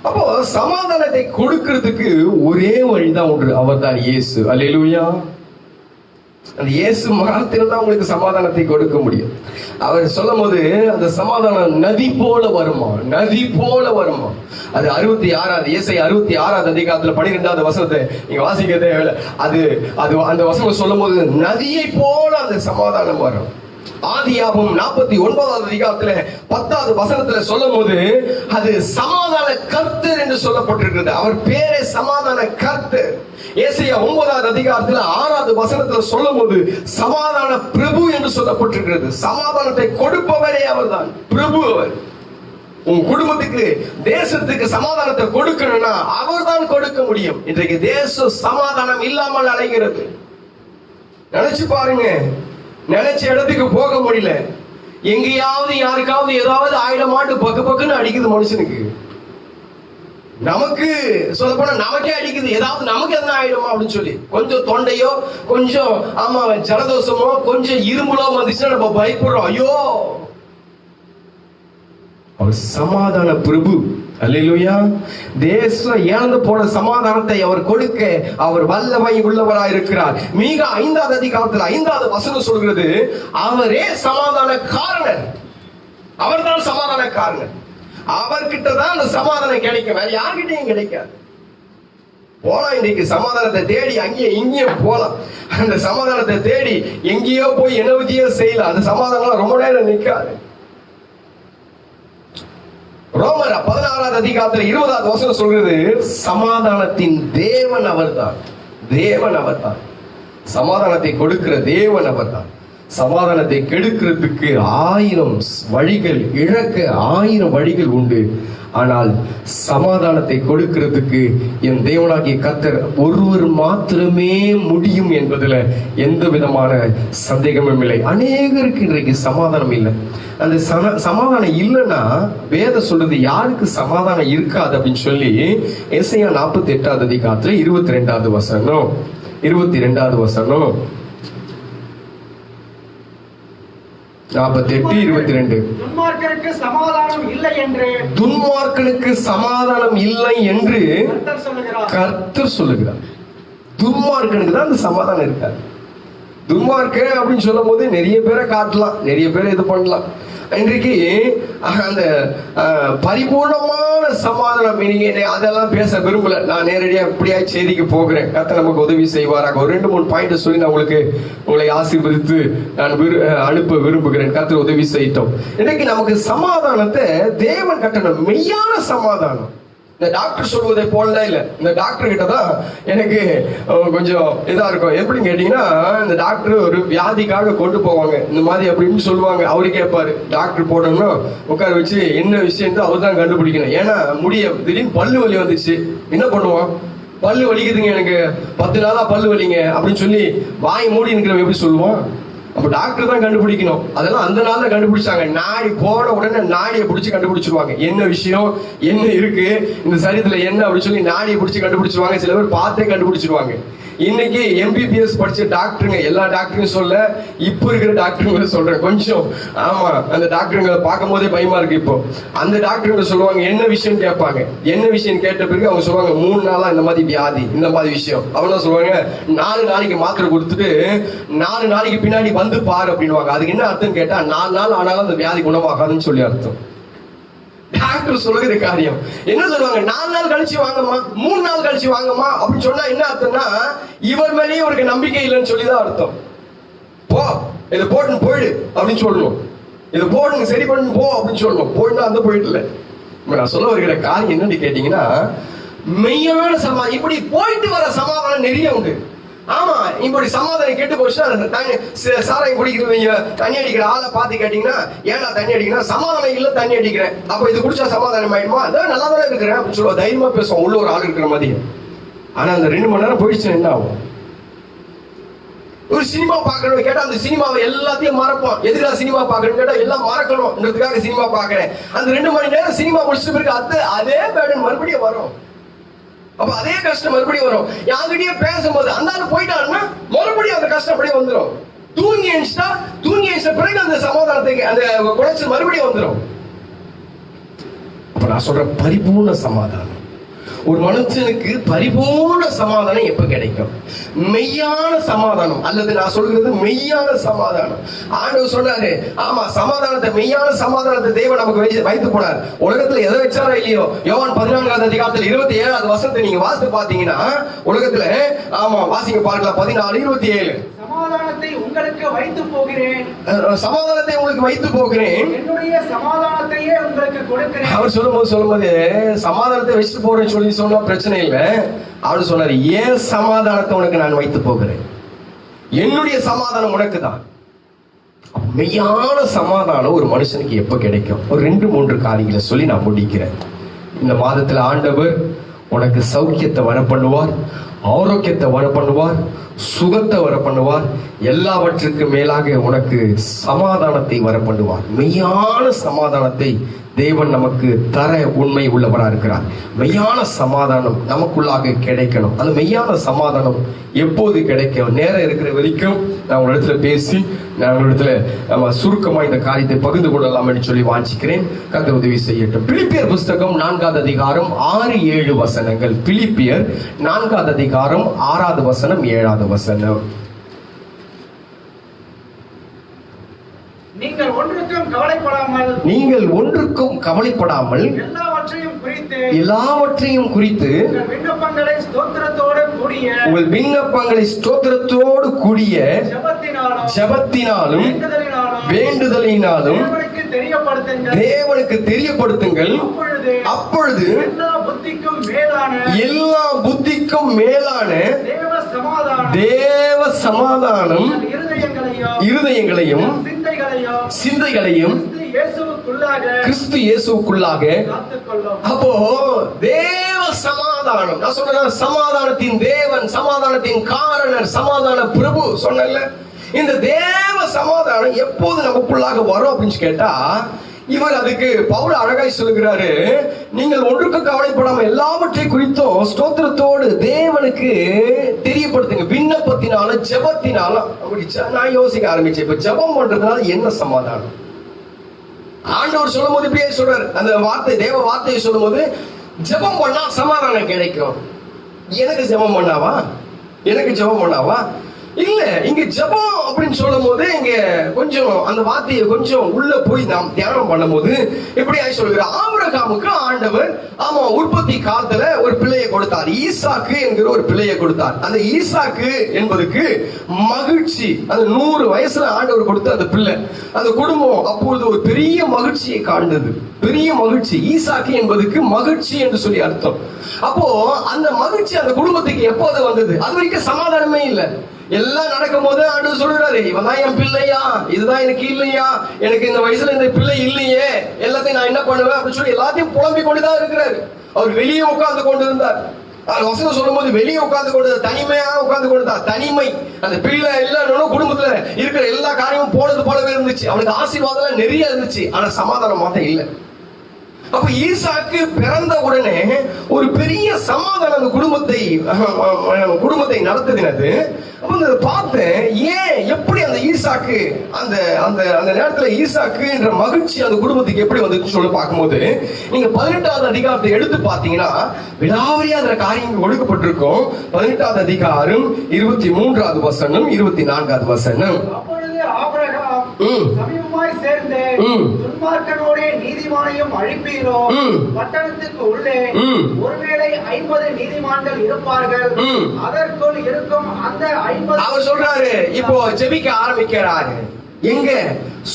அப்போ சமாதானத்தை கொடுக்கிறதுக்கு ஒரே வழிதான் உண்டு, அவர் தான் இயேசு. அல்லேலூயா. அந்த இயேசு மாத்திரம் தான் உங்களுக்கு சமாதானத்தை கொடுக்க முடியும். அவர் சொல்லும் போது அந்த சமாதானம் நதி போல வருமா, நதி போல வருமா. அது 66 ஏசாயா 66 அதிகாரத்துல 12வது வசனத்தை நீங்க வாசிக்க தேவையில்லை. அது அந்த வசனம் சொல்லும் போது நதியை போல அந்த சமாதானம் வரும். ஆதியாகமம் 49வது அதிகாரத்துல 10வது வசனத்துல சொல்லும் போது அது சமாதான கர்த்தர் என்று சொல்லப்பட்டிருக்கிறது. அவர் பேரே சமாதான கர்த்தர். ஏசாயா 9வது அதிகாரத்துல 6வது வசனத்துல சொல்லும் போது சமாதான பிரபு என்று சொல்லப்பட்டிருக்கிறது. சமாதானத்தை கொடுப்பவரே அவர்தான், பிரபு அவர். உன் குடும்பத்துக்கு தேசத்துக்கு சமாதானத்தை கொடுக்கணும்னா அவர் தான் கொடுக்க முடியும். இன்றைக்கு தேசம் சமாதானம் இல்லாமல் அலைகிறது. நினைச்சு பாருங்க, நினைச்ச இடத்துக்கு போக முடியல. எங்கேயாவது யாருக்காவது ஏதாவது 1000 ஆண்டு பக்கு பக்குன்னு அடிக்குது மனுஷனுக்கு. நமக்கு சொல்ல போனா நமக்கே அடிக்குது, ஏதாவது நமக்கு எதனா ஆயிடுமா அப்படின்னு சொல்லி. கொஞ்சம் தொண்டையோ கொஞ்சம் ஜலதோஷமோ கொஞ்சம் இரும்புலோ வந்துச்சுன்னா நம்ம பயப்படுறோம். ஐயோ, அவர் சமாதான பிரபு. அல்லேலூயா. தேசம் இழந்து போன சமாதானத்தை அவர் கொடுக்க அவர் வல்லமை உள்ளவராய் இருக்கிறார். மீக 5வது அதிகாரத்தில் 5வது வசனம் சொல்கிறது, அவரே சமாதான காரணர். அவர் தான் சமாதான காரணர். அவர்கிட்ட தான் அந்த சமாதானம் கிடைக்கும், வேற யார்கிட்டையும் கிடைக்காது. போலாம் இன்னைக்கு சமாதானத்தை தேடி அங்கேயும் இங்கேயும் போலாம். அந்த சமாதானத்தை தேடி எங்கேயோ போய் என்னவதியோ செய்யலாம். அந்த சமாதானம் ரொம்ப நேரம் நிற்காது. ரோமர் 16வது அதிகாரத்தில் 20வது வசனம் சொல்கிறது, சமாதானத்தின் தேவன் அவர்தான். தேவன் அவர்தான். சமாதானத்தை கொடுக்கிற தேவன் அவர்தான். சமாதானத்தை கெடுக்கிறதுக்கு 1000 வழிகள், இழக்க 1000 வழிகள் உண்டு. ஆனால் சமாதானத்தை கொடுக்கிறதுக்கு என் தேவனாகிய கர்த்தர் ஒருவர் மாத்திரமே முடியும் என்பதில் எந்த விதமான சந்தேகமும் இல்லை. அநேகருக்கு இன்றைக்கு சமாதானம் இல்லை. அந்த சமாதானம் இல்லைன்னா வேதம் சொல்றது யாருக்கு சமாதானம் இருக்காது அப்படின்னு சொல்லி எசையா 48வது அதிகாரத்துல 22வது வசனம் 22வது வசனம் 48-22. துன்மார்க்கனுக்கு சமாதானம் இல்லை என்று, துன்மார்க்கனுக்கு சமாதானம் இல்லை என்று கர்த்தர் சொல்லுகிறார். துன்மார்க்கனுக்கு தான் அந்த சமாதானம் இருக்காது. துன்மார்க்க அப்படின்னு சொல்லும் போது நிறைய பேரை காட்டலாம், நிறைய பேரை இது பண்ணலாம். இன்றைக்கு அந்த பரிபூர்ணமான சமாதானம் அதெல்லாம் பேச விரும்பல. நான் நேரடியா இப்படியா செய்திக்கு போகிறேன். கர்த்தர் நமக்கு உதவி செய்வாராக. ஒரு 2-3 பாயிண்ட் சொல்லி நான் உங்களை ஆசீர்வதித்து நான் அனுப்ப விரும்புகிறேன். கர்த்தர் உதவி செய்யட்டும். இன்னைக்கு நமக்கு சமாதானத்தை தேவன் கட்டணும், மெய்யான சமாதானம். இந்த டாக்டர் சொல்வதை போல இல்ல. இந்த டாக்டர் கிட்ட தான் எனக்கு கொஞ்சம் இதா இருக்கும். எப்படின்னு கேட்டீங்கன்னா, இந்த டாக்டர் ஒரு வியாதிக்காக கொண்டு போவாங்க, இந்த மாதிரி அப்படின்னு சொல்லுவாங்க. அவரு கேட்பாரு, டாக்டர் போடணும்னா உட்கார வச்சு என்ன விஷயம் அவர் தான் கண்டுபிடிக்கணும். ஏன்னா திடீர்னு பல்லு வலி வந்துச்சு, என்ன பண்ணுவான்? பல்லு வலிக்குதுங்க, எனக்கு 10 நாளா பல்லு வலிங்க அப்படின்னு சொல்லி வாய் மூடி இருக்கிறவன் எப்படி சொல்லுவான்? அப்ப டாக்டர் தான் கண்டுபிடிக்கணும். அதெல்லாம் அந்த நாள்ல கண்டுபிடிச்சாங்க. நாடி போன உடனே நாடியை பிடிச்சி கண்டுபிடிச்சிருவாங்க. என்ன விஷயம், என்ன இருக்கு இந்த சரீரத்துல என்ன அப்படின்னு சொல்லி நாடியை பிடிச்சி கண்டுபிடிச்சிருவாங்க. சில பேர் பார்த்தே கண்டுபிடிச்சிருவாங்க. இன்னைக்கு MBBS படிச்ச டாக்டருங்க, எல்லா டாக்டரும் சொல்ல, இப்ப இருக்கிற டாக்டருங்களை சொல்றேன். கொஞ்சம் ஆமா, அந்த டாக்டருங்களை பார்க்கும் போதே பயமா இருக்கு. இப்போ அந்த டாக்டருங்க சொல்லுவாங்க, என்ன விஷயம் கேட்பாங்க. என்ன விஷயம் கேட்ட பிறகு அவங்க சொல்லுவாங்க, 3 நாளா இந்த மாதிரி வியாதி, இந்த மாதிரி விஷயம். அவங்க சொல்லுவாங்க, 4 நாளைக்கு மாத்திரை கொடுத்துட்டு 4 நாளைக்கு பின்னாடி வந்து பாரு அப்படின்வாங்க. அதுக்கு என்ன அர்த்தம் கேட்டா, 4 நாள் ஆனாலும் அந்த வியாதி குணமாகாதுன்னு சொல்லி அர்த்தம். டாக்டர் சொல்லுகிற காரியம் என்ன சொல்லுவாங்க, 4 நாள் கழிச்சு வாங்கம்மா, 3 நாள் கழிச்சு வாங்கம்மா அப்படின்னு சொன்னா என்ன அர்த்தம்னா, இவர் மேலேயே அவருக்கு நம்பிக்கை இல்லைன்னு சொல்லிதான் அர்த்தம். போ, இதை போட்டு போயிடு அப்படின்னு சொல்லணும். இதை போடுங்க, சரி பண்ணு போ அப்படின்னு சொல்லணும். போயிட்டு அந்த போயிட்டு இல்லை. நான் சொல்ல வருகிற காரியம் என்னன்னு கேட்டீங்கன்னா, மெய்யான சமாதானம். இப்படி போயிட்டு வர சமாதானம் நிறைய உண்டு. ஆமா, இப்படி சமாதானம் கெட்டு போச்சுன்னா, சாராயம் குடிக்கிறவங்க தண்ணி அடிக்கிற ஆளை பார்த்து கேட்டீங்கன்னா, ஏன்னா தண்ணி அடிக்கிறேன், சமாதானம் இல்ல தண்ணி அடிக்கிறேன், அப்ப இது குடிச்சா சமாதானம் ஆயிடுமா? அதான் நல்லா தானே இருக்கிறேன் அப்படின்னு சொல்லுவா. தைரியமா பேசுவோம், உள்ள ஒரு ஆள் இருக்கிற மாதிரி. ஆனா அந்த 2 மணி நேரம் போயிடுச்சுன்னா என்ன ஆகும்? ஒரு சினிமா பார்க்கணும் கேட்டா அந்த சினிமாவை எல்லாத்தையும் மறப்போம். எதுக்காக சினிமா பார்க்கணும் கேட்டா எல்லாம் மறக்கணும்ன்றதுக்காக சினிமா பார்க்கிறேன். அந்த 2 மணி நேரம் சினிமா முடிச்சுட்டு பிறகு அதே பேடன் மறுபடியும் வரும். அப்ப அதே கஷ்டம் மறுபடியும் வரும். யாருக்கிட்டயே பேசும்போது அந்த ஆள் போயிட்டாருன்னா மறுபடியும் அந்த கஷ்டம் அப்படியே வந்துடும். தூங்கி எழுந்த பிறகு அந்த சமாதானத்துக்கு அந்த குறைச்சல் மறுபடியும் வந்துடும். அப்ப நான் சொல்ற பரிபூர்ண சமாதானம், ஒரு மனுஷனுக்கு பரிபூர்ண சமாதானம் எப்ப கிடைக்கும்? மெய்யான சமாதானம், அல்லது நான் சொல்கிறது மெய்யான சமாதானம். ஆண்டவர் சொன்னாரு, ஆமா, சமாதானத்தை, மெய்யான சமாதானத்தை தேவன் நமக்கு வைத்து போனார். உலகத்துல எதை வச்சாரோ இல்லையோ, யோவான் 14வது அதிகாரத்தில் 27வது வசனத்தை நீங்க வாசித்து பாத்தீங்கன்னா, உலகத்துல ஆமா வாசிங்க பார்க்கலாம், 14:27. சமாதானத்தை உங்களுக்கு வைத்து போகிறேன், சமாதானத்தை உங்களுக்கு வைத்து போகிறேன், என்னுடைய சமாதானத்தையே உங்களுக்கு கொடுக்கிறேன். அவர் சொல்லும்போது சமாதானத்தை வச்சுட்டு போறேன்னு சொல்லி சொன்னா பிரச்சனை இல்லை. அவர் சொன்னாரு, ஏன் சமாதானத்தை உனக்கு நான் வைத்து போகிறேன், என்னுடைய சமாதானம் உனக்கு தான். மெய்யான சமாதானம் ஒரு மனுஷனுக்கு எப்ப கிடைக்கும்? ஒரு 2-3 காரியங்களை சொல்லி நான் முடிக்கிறேன். இந்த மாதத்துல ஆண்டவர் உனக்கு சௌக்கியத்தை வர பண்ணுவார், ஆரோக்கியத்தை வர பண்ணுவார், சுகத்தை வர பண்ணுவார். எல்லாவற்றுக்கும் மேலாக உனக்கு சமாதானத்தை வர பண்ணுவார். மெய்யான சமாதானத்தை தேவன் நமக்கு தர உண்மை உள்ளவராக இருக்கிறார். மெய்யான சமாதானம் நமக்குள்ளாக கிடைக்கணும். அந்த மெய்யான சமாதானம் எப்போது கிடைக்கும்? நேரம் இருக்கிற வரைக்கும் நான் உங்களிடத்துல பேசி நான் உங்களிடத்துல நம்ம சுருக்கமா இந்த காரியத்தை பகிர்ந்து கொள்ளலாம் என்று சொல்லி வாஞ்சிக்கிறேன். கர்த்தர் உதவி செய்யட்டும். பிலிப்பியர் புஸ்தகம் 4வது அதிகாரம் 6-7 வசனங்கள். பிலிப்பியர் 4வது அதிகாரம் 6வது வசனம் 7வது வசனம். நீங்கள் ஒன்றுக்கும் கவலைப்படாமல் எல்லாவற்றையும் குறித்து உங்கள் விண்ணப்பங்களை ஸ்தோத்திரத்தோடு கூடிய ஜெபத்தினாலும் வேண்டுதலினாலும் தேவனுக்கு தெரியப்படுத்துங்கள். அப்பொழுது எல்லா புத்திக்கும் மேலான தேவ சமாதானம் இருதயங்களையும் சிந்தைகளையும் கிறிஸ்து இயேசுவுக்குள்ளாக. அப்போ தேவ சமாதானம், நான் சொன்ன சமாதானத்தின் தேவன், சமாதானத்தின் காரணர், சமாதான பிரபு சொன்னல. இந்த தேவ சமாதானம் எப்போது நமக்குள்ளாக வரும் அப்படின்னு கேட்டா, இவர் அதுக்கு பவுல் அழகாய் சொல்லுகிறாரு, நீங்கள் ஒன்றுக்கு கவலைப்படாம எல்லாவற்றை குறித்தும் ஸ்தோத்திரத்தோடு தேவனுக்கு தெரியப்படுத்துங்க. விண்ணப்பத்தினால ஜெபத்தினால. நான் யோசிக்க ஆரம்பிச்சேன், இப்ப ஜெபம் பண்றதுனால என்ன சமாதானம்? ஆண்டவர் சொல்லும் போது இப்படியே சொல்றாரு, அந்த வார்த்தை தேவ வார்த்தையை சொல்லும் போது ஜெபம் பண்ணா சமாதானம் கிடைக்கும். எனக்கு ஜெபம் பண்ணாவா இல்ல. இங்க ஜெபம் அப்படின்னு சொல்லும் போது இங்க கொஞ்சம் அந்த வார்த்தையை கொஞ்சம் உள்ள போய் நாம் தியானம் பண்ணும் போது எப்படி சொல்கிறார், ஆபிரகாமுக்கு ஆண்டவர் உற்பத்தி காலத்துல ஒரு பிள்ளையை கொடுத்தார், ஈசாக்கு என்கிற ஒரு பிள்ளையை கொடுத்தார். அந்த ஈசாக்கு என்பதுக்கு மகிழ்ச்சி. அந்த 100 வயசுல ஆண்டவர் கொடுத்த அந்த பிள்ளை, அந்த குடும்பம் அப்பொழுது ஒரு பெரிய மகிழ்ச்சியை காண்பது. பெரிய மகிழ்ச்சி. ஈசாக்கு என்பதுக்கு மகிழ்ச்சி என்று சொல்லி அர்த்தம். அப்போ அந்த மகிழ்ச்சி அந்த குடும்பத்துக்கு எப்போது வந்தது? அது வரைக்கும் சமாதானமே இல்லை. எல்லாம் நடக்கும் போது ஆண்டவர் சொல்றாரு, இவன் தான் என் பிள்ளையா, இதுதான் எனக்கு இல்லையா, எனக்கு இந்த வயசுல இந்த பிள்ளை இல்லையே, எல்லாத்தையும் நான் என்ன பண்ணுவேன் அப்படின்னு சொல்லி எல்லாத்தையும் புலம்பிக் கொண்டுதான் இருக்கிறாரு. அவர் வெளியே உட்கார்ந்து கொண்டு இருந்தார். வசனம் சொல்லும் போது வெளியே உட்கார்ந்து கொண்டு, தனிமையா உட்கார்ந்து கொண்டுதான். தனிமை. அந்த பிள்ளை இல்லைன்னு குடும்பத்துல இருக்கிற எல்லா காரியமும் போனது போலவே இருந்துச்சு. அவனுக்கு ஆசீர்வாதம் நிறைய இருந்துச்சு, ஆனா சமாதானம் மாத்திரம் இல்லை. அப்ப ஈசாக்கு பிறந்த உடனே ஒரு பெரிய சமாதானம் அந்த குடும்பத்தை நடத்துகிறது. பார்த்தேன், ஏன் எப்படி அந்த ஈசாக்கு அந்த அந்த அந்த நேரத்துல ஈசாக்கு என்ற மகிழ்ச்சி அந்த குடும்பத்துக்கு எப்படி வந்து சொல்லி பார்க்கும்போது, நீங்க 18வது அதிகாரத்தை எடுத்து பார்த்தீங்கன்னா விடாவரியா அந்த காரியம் ஒடுக்கப்பட்டிருக்கும். 18வது அதிகாரம் 23வது வசனம் 24வது வசனம். சமீபமாய் சேர்ந்து துன்மார்க்கனோடே நீதிமானையும் அழிப்பீரோ? பட்டணத்துக்கு உள்ளே ஒருவேளை 50 நீதிமான்கள் இருப்பார்கள், அதற்குள் இருக்கும் அந்த 50. அவர் சொல்றாரு, இப்போ ஜெபிக்க ஆரம்பிக்கிறாரு. எங்க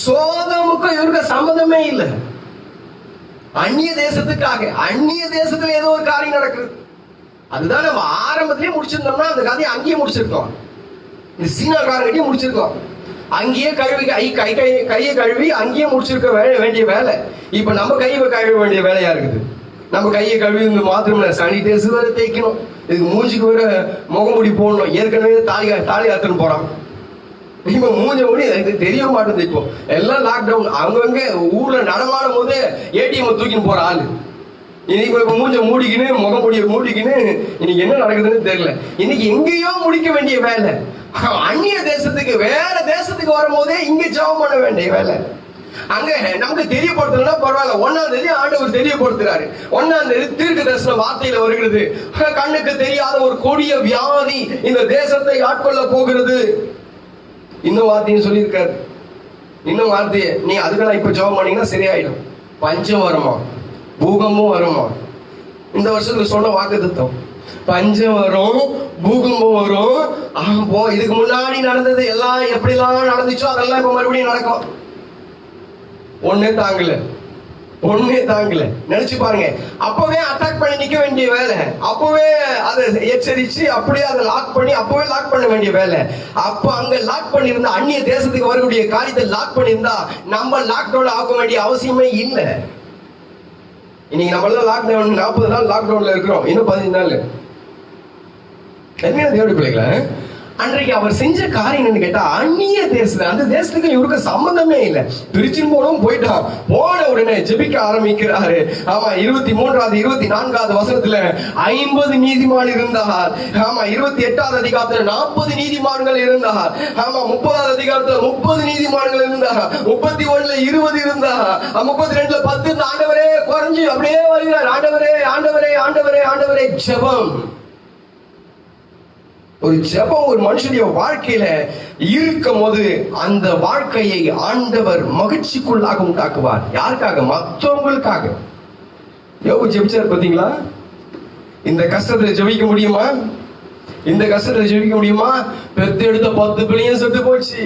சோதமுக்கும் இவருக்கு சம்பந்தமே இல்லை. அந்நிய தேசத்துக்காக, அந்நிய தேசத்துல ஏதோ ஒரு காரியம் நடக்குது. அதுதான் நம்ம ஆரம்பத்திலேயே முடிச்சிருந்தோம்னா அந்த கதையை அங்கேயே முடிச்சிருக்கோம். இந்த சீனாக்காரங்கிட்டே முடிச்சிருக்கோம். அங்கேயே கையை கழுவி அங்கேயே முடிச்சிருக்க வேண்டிய வேலை இப்ப நம்ம கையை கழுவ வேண்டிய வேலையா இருக்குது. நம்ம கையை கழுவி இந்த மாத்திரம் சானிடைசர் வேற தேய்க்கணும், இதுக்கு மூஞ்சிக்கு வேற முகமுடி போடணும். ஏற்கனவே தாலி அத்துன்னு போறான். இப்ப மூஞ்ச முடி இது தெரிய மாட்டேங்குது. இப்போ எல்லாம் லாக்டவுன். அவங்கவங்க ஊர்ல நடமாடும் போது ஏடிஎம் தூக்கின்னு போற ஆளு இன்னைக்கு இப்ப மூஞ்ச மூடிக்கின்னு முகமுடிய மூடிக்கின்னு இன்னைக்கு என்ன நடக்குதுன்னு தெரியல. இன்னைக்கு எங்கேயோ முடிக்க வேண்டிய வேலை, அந்நிய தேசத்துக்கு வேற தேசத்துக்கு வரும்போதே இங்க ஜெபம் பண்ண வேண்டிய வேலை. அங்க நமக்கு தெரியப்படுத்தலன்னா பரவாயில்ல. 1ஆம் தேதி ஆண்டவர் தெரியப்படுத்துறாரு. 1ஆம் தேதி தீர்க்க தரிசன வார்த்தையில வருகிறது, கண்ணுக்கு தெரியாத ஒரு கொடிய வியாதி இந்த தேசத்தை ஆட்கொள்ள போகிறது. இன்னும் வார்த்தையும் சொல்லியிருக்காரு. இன்னும் வார்த்தையை நீ அதுக்கெல்லாம் இப்ப ஜெபம் பண்ணீங்கன்னா சரியாயிடும். பஞ்சம் வருமா, பூகம்பம் வருமா? இந்த வருஷத்துல சொன்ன வாக்குத்தத்தம், பஞ்சம் வரும், பூகம்பம் வரும். இதுக்கு முன்னாடி நடந்தது எல்லாம் எப்படிலாம் நடந்துச்சோ அதெல்லாம் இப்ப மறுபடியும் நடக்கும். ஒன்னே தாங்கல நினைச்சு பாருங்க. அப்பவே அட்டாக் பண்ணி நிக்க வேண்டிய வேலை, அப்பவே அதை எச்சரிச்சு அப்படியே அதை லாக் பண்ணி அப்பவே லாக் பண்ண வேண்டிய வேலை. அப்ப அங்க லாக் பண்ணிருந்தா, அந்நிய தேசத்துக்கு வரக்கூடிய காரியத்தை லாக் பண்ணிருந்தா நம்ம லாக்டவுன் ஆக வேண்டிய அவசியமே இல்லை. இன்னைக்கு நம்மளாம் லாக்டவுன் 40 நாள் லாக்டவுன்ல இருக்கிறோம். இன்னும் 15 நாள். என்ன தேவடி பிள்ளைங்கள, அன்றைக்கு அவர் செஞ்ச காரியம் என்னன்னு கேட்டா, அந்நிய தேசத்துல, அந்த தேசத்துக்கு இவருக்கு சம்பந்தமே இல்லை, பிரிச்சுன்னு போனவும் போயிட்டான். போன உடனே ஜெபிக்க ஆரம்பிக்கிறாரு. ஆமா, 23வது 24வது வசனத்துல 50 நீதிமான் இருந்தார். ஆமா, 28வது அதிகாரத்துல 40 நீதிமான்கள் இருந்தார். ஆமா, 30வது அதிகாரத்துல 30 நீதிமான்கள் இருந்தார். 31ல 20 இருந்தார். 32ல 10. ஆண்டவரே குறைஞ்சு அப்படியே வருகிறார். ஆண்டவரே ஆண்டவரே ஆண்டவரே ஆண்டவரே. ஜெபம், ஒரு ஜெபம் ஒரு மனுஷனுடைய வாழ்க்கையில இருக்கும் போது அந்த வாழ்க்கையை ஆண்டவர் மகிழ்ச்சிக்குள்ளாக உண்டாக்குவார். யாருக்காக? மற்றவங்களுக்காக. யோபு ஜெபிச்சார் பாத்தீங்களா? இந்த கஷ்டத்துல ஜெபிக்க முடியுமா? இந்த கஷ்டத்துல ஜெபிக்க முடியுமா? பெத்து எடுத்த 10 பிள்ளையும் செத்து போச்சு.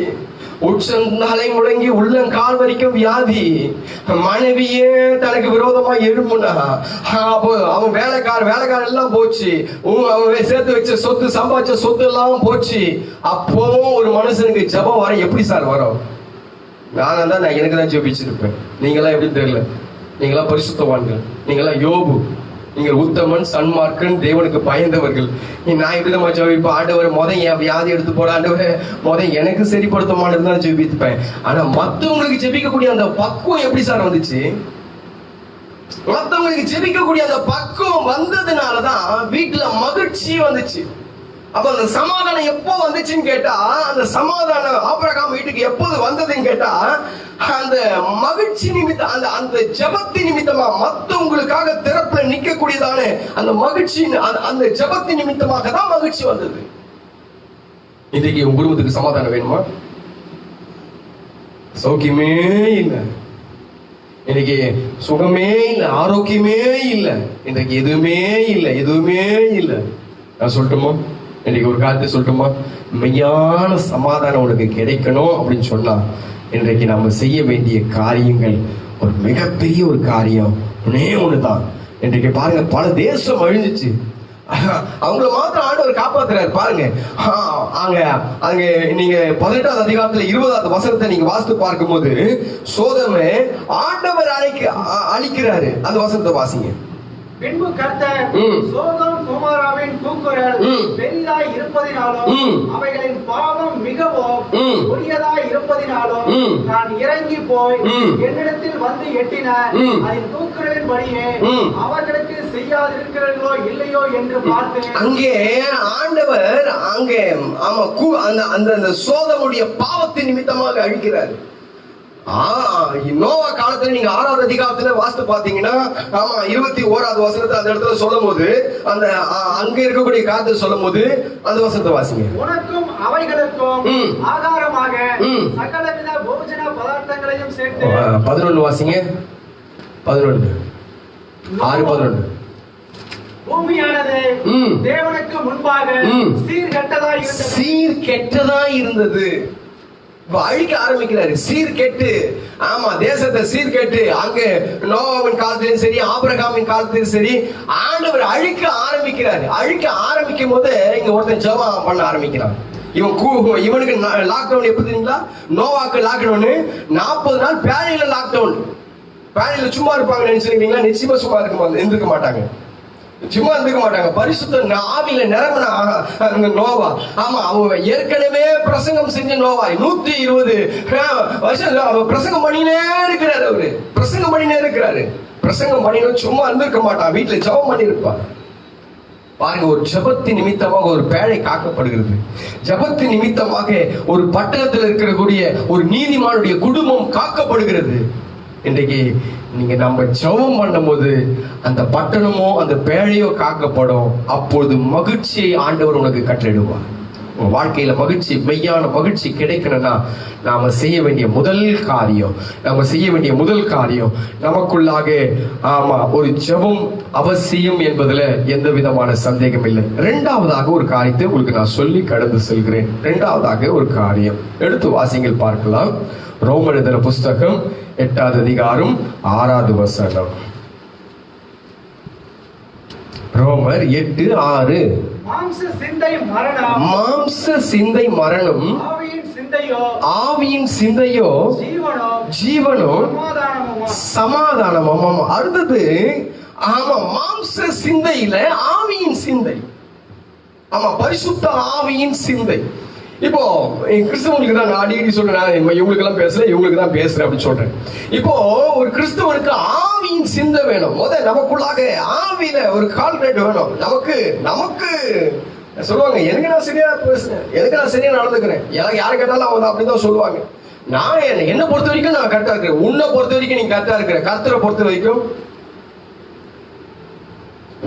உச்சந்தலை முழங்கி உள்ளங்கால் வரைக்கும் வியாதி. மனைவியே தனக்கு விரோதமா எழும்புனா, அப்போ அவன் வேலைக்கார எல்லாம் போச்சு. அவன் சேர்த்து வச்ச சொத்து, சம்பாதிச்ச சொத்து எல்லாம் போச்சு. அப்பவும் ஒரு மனுஷனுக்கு ஜெபம் வர எப்படி சார் வரும்? நான் எனக்கு தான் ஜெபிச்சிருப்பேன். நீங்களாம் எப்படி தெரியல, நீங்களாம் பரிசுத்தவான்கள், நீங்களாம் யோபு, நீங்கள் உத்தமன், சன்மார்க்கன், தேவனுக்கு பயந்தவர்கள். நான் எப்படிதான் ஜெபிப்பேன்? ஆண்டவர் என் வியாதி எடுத்து போட, ஆண்டவர் எனக்கு சரிப்படுத்தமானது தான் ஜெபிப்பேன். ஆனா மத்தவங்களுக்கு ஜெபிக்கக்கூடிய அந்த பக்குவம் எப்படி சார் வந்துச்சு? மத்தவங்களுக்கு ஜெபிக்கக்கூடிய அந்த பக்குவம் வந்ததுனாலதான் வீட்டுல மகிழ்ச்சி வந்துச்சு. அப்ப அந்த சமாதானம் எப்போ வந்துச்சுன்னு கேட்டா, அந்த சமாதானம் ஆபிரகாம் வீட்டுக்கு எப்போது வந்ததுன்னு கேட்டா, அந்த மகிழ்ச்சி நிமித்தம், அந்த ஜெபத்தின் நிமித்தமா, மத்தவங்களுக்காக திறப்புல நிக்கக்கூடியதான அந்த மகிழ்ச்சி, அந்த ஜெபத்தின் நிமித்தமாக தான் மகிழ்ச்சி வந்தது. இன்றைக்கு உங்க குடும்பத்துக்கு சமாதானம் வேணுமா? சௌக்கியமே இல்லை, இன்னைக்கு சுகமே இல்லை, ஆரோக்கியமே இல்லை, இன்றைக்கு எதுவுமே இல்லை, எதுவுமே இல்லை. நான் சொல்லட்டுமா? இன்னைக்கு ஒரு காரியத்தை சொல்லட்டுமா? மெய்யான சமாதானம் உனக்கு கிடைக்கணும் அப்படின்னு சொன்னா, இன்றைக்கு நம்ம செய்ய வேண்டிய காரியங்கள் ஒரு மிகப்பெரிய ஒரு காரியம் ஒன்னே ஒண்ணுதான். இன்றைக்கு பாருங்க, பல தேசம் அழிஞ்சிச்சு, அவங்கள மாத்திரம் ஆண்டவர் காப்பாத்துறாரு. பாருங்க, அங்க நீங்க 18வது அதிகாரத்துல 20வது வசனத்தை நீங்க வாசித்து பார்க்கும் போது, சோதோமை ஆண்டவர் அழிக்கிறாரு. அந்த வசனத்தை வாசிங்க. பின்பு கர்த்தர் சோதோம் கொமோராவின் கூக்குரல் பெரிதாய் இருப்பதினாலும் அவைகளின் பாவம் மிகவும் கொடியதாய் இருப்பதினாலும் நான் இறங்கி போய் என்னிடத்தில் வந்து எட்டின அதன் கூக்குரலின்படியே அவர்களுக்கு செய்யாதிருக்கிறீர்களோ இல்லையோ என்று பார்த்தேன். அங்கே ஆண்டவர் அந்த சோதோமுடைய பாவத்தின் நிமித்தமாக அழிக்கிறார். நோவா காலத்துல நீங்க 6வது அதிகாரத்துல வாசித்து பாத்தீங்கன்னா, 21வது வசனத்தை அந்த இடத்துல சொல்லும் போது, அந்த அங்க இருக்கக்கூடிய காலத்தை சொல்லும் போது அந்த வசனத்தை வாசிங்க. உனக்கும் அவைகளுக்கும் ஆகாரமாக சகலவித போஜன பதார்த்தங்களையும் சேர்த்து 11 வாசிங்க. 11 6:11. பூமியானது தேவனுக்கு முன்பாக சீர்கெட்டதாய் இருந்தது. அழிக்க ஆரம்பிக்கிறாரு, சீர்கெட்டு. ஆமா, தேசத்தை சீர்கெட்டு. அங்க நோவாவின் காலத்திலும் சரி, ஆபிரகாமின் காலத்திலும் சரி, ஆண்டவர் அழிக்க ஆரம்பிக்கிறாரு. அழிக்க ஆரம்பிக்கும் போது இங்க ஒருத்தன் ஜெபம் பண்ண ஆரம்பிக்கிறான். இவனுக்கு லாக்டவுன் எப்படி தெரியுங்களா? நோவாக்கு லாக்டவுன் 40 நாள் பேழையில லாக்டவுன். பேழையில சும்மா இருப்பாங்க நினைச்சிருக்கீங்களா? நிச்சயமா சும்மா இருந்திருக்க மாட்டாங்க, சும்மா இருந்துக்க மாட்டாங்க. பரிசுத்த ஆவியில நிரம்பின நோவா. ஆமா, அவங்க ஏற்கனவே பிரசங்கம் செஞ்ச நோவா 120 வருஷம் பிரசங்கம் பண்ணினே இருக்கிறாரு. அவரு பிரசங்கம் பண்ணினே இருக்கிறாரு. பிரசங்கம் பண்ணினோம் சும்மா இருந்திருக்க மாட்டான், வீட்டுல ஜெபம் பண்ணி இருப்பார். பாருங்க, ஒரு ஜெபத்தின் நிமித்தமாக ஒரு பேழை காக்கப்படுகிறது. ஜெபத்தின் நிமித்தமாக ஒரு பட்டணத்தில் இருக்கக்கூடிய ஒரு நீதிமானுடைய குடும்பம் காக்கப்படுகிறது. இன்றைக்கு நீங்க நம்ம ஜெபம் பண்ணும் போது அந்த பட்டணமோ அந்த பேழையோ காக்கப்படும். அப்பொழுது மகிழ்ச்சியை ஆண்டவர் உனக்கு கட்டளையிடுவார். உங்க வாழ்க்கையில மகிழ்ச்சி, மெய்யான மகிழ்ச்சி கிடைக்கணும்னா நாம செய்ய வேண்டிய முதல் காரியம் நமக்குள்ளாக ஒரு ஜெபம் அவசியம் என்பதுல எந்த விதமான சந்தேகம் இல்லை. 2வதாக ஒரு காரியத்தை உங்களுக்கு நான் சொல்லி கடந்து செல்கிறேன். 2வதாக ஒரு காரியம் எடுத்து வாசிங்கள் பார்க்கலாம். ரோமர் எழுதின புஸ்தகம் 8வது அதிகாரம் 6வது வசனம். ரோமர் 8:6. மாம்ச சிந்தை மரணம், ஆவியின் சிந்தையோ ஜீவனோ சமாதானமும். அடுத்தது மாம்ச சிந்தையில ஆவியின் சிந்தை. ஆமா, பரிசுத்த ஆவியின் சிந்தை. இப்போ கிறிஸ்தவனுக்கு தான் நான் அடிக்கடி சொல்றேன், இவங்களுக்கு எல்லாம் பேசல, இவங்களுக்கு தான் பேசுறேன் அப்படின்னு சொல்றேன். இப்போ ஒரு கிறிஸ்தவனுக்கு ஆவியின் சிந்தை வேணும். நமக்குள்ளாக ஆவியில ஒரு கால்குலேட் வேணும். நமக்கு சொல்லுவாங்க, எனக்கு நான் சரியா பேசுறேன், எனக்கு நான் சரியா நடந்துக்கிறேன், எனக்கு யாரை கேட்டாலும் அவங்க அப்படிதான் சொல்லுவாங்க. நான் என்ன பொறுத்த வரைக்கும் நான் கரெக்டா இருக்கிறேன், உன்னை பொறுத்த வரைக்கும் நீ கரெக்டா இருக்கிற, கர்த்தரை பொறுத்த வரைக்கும்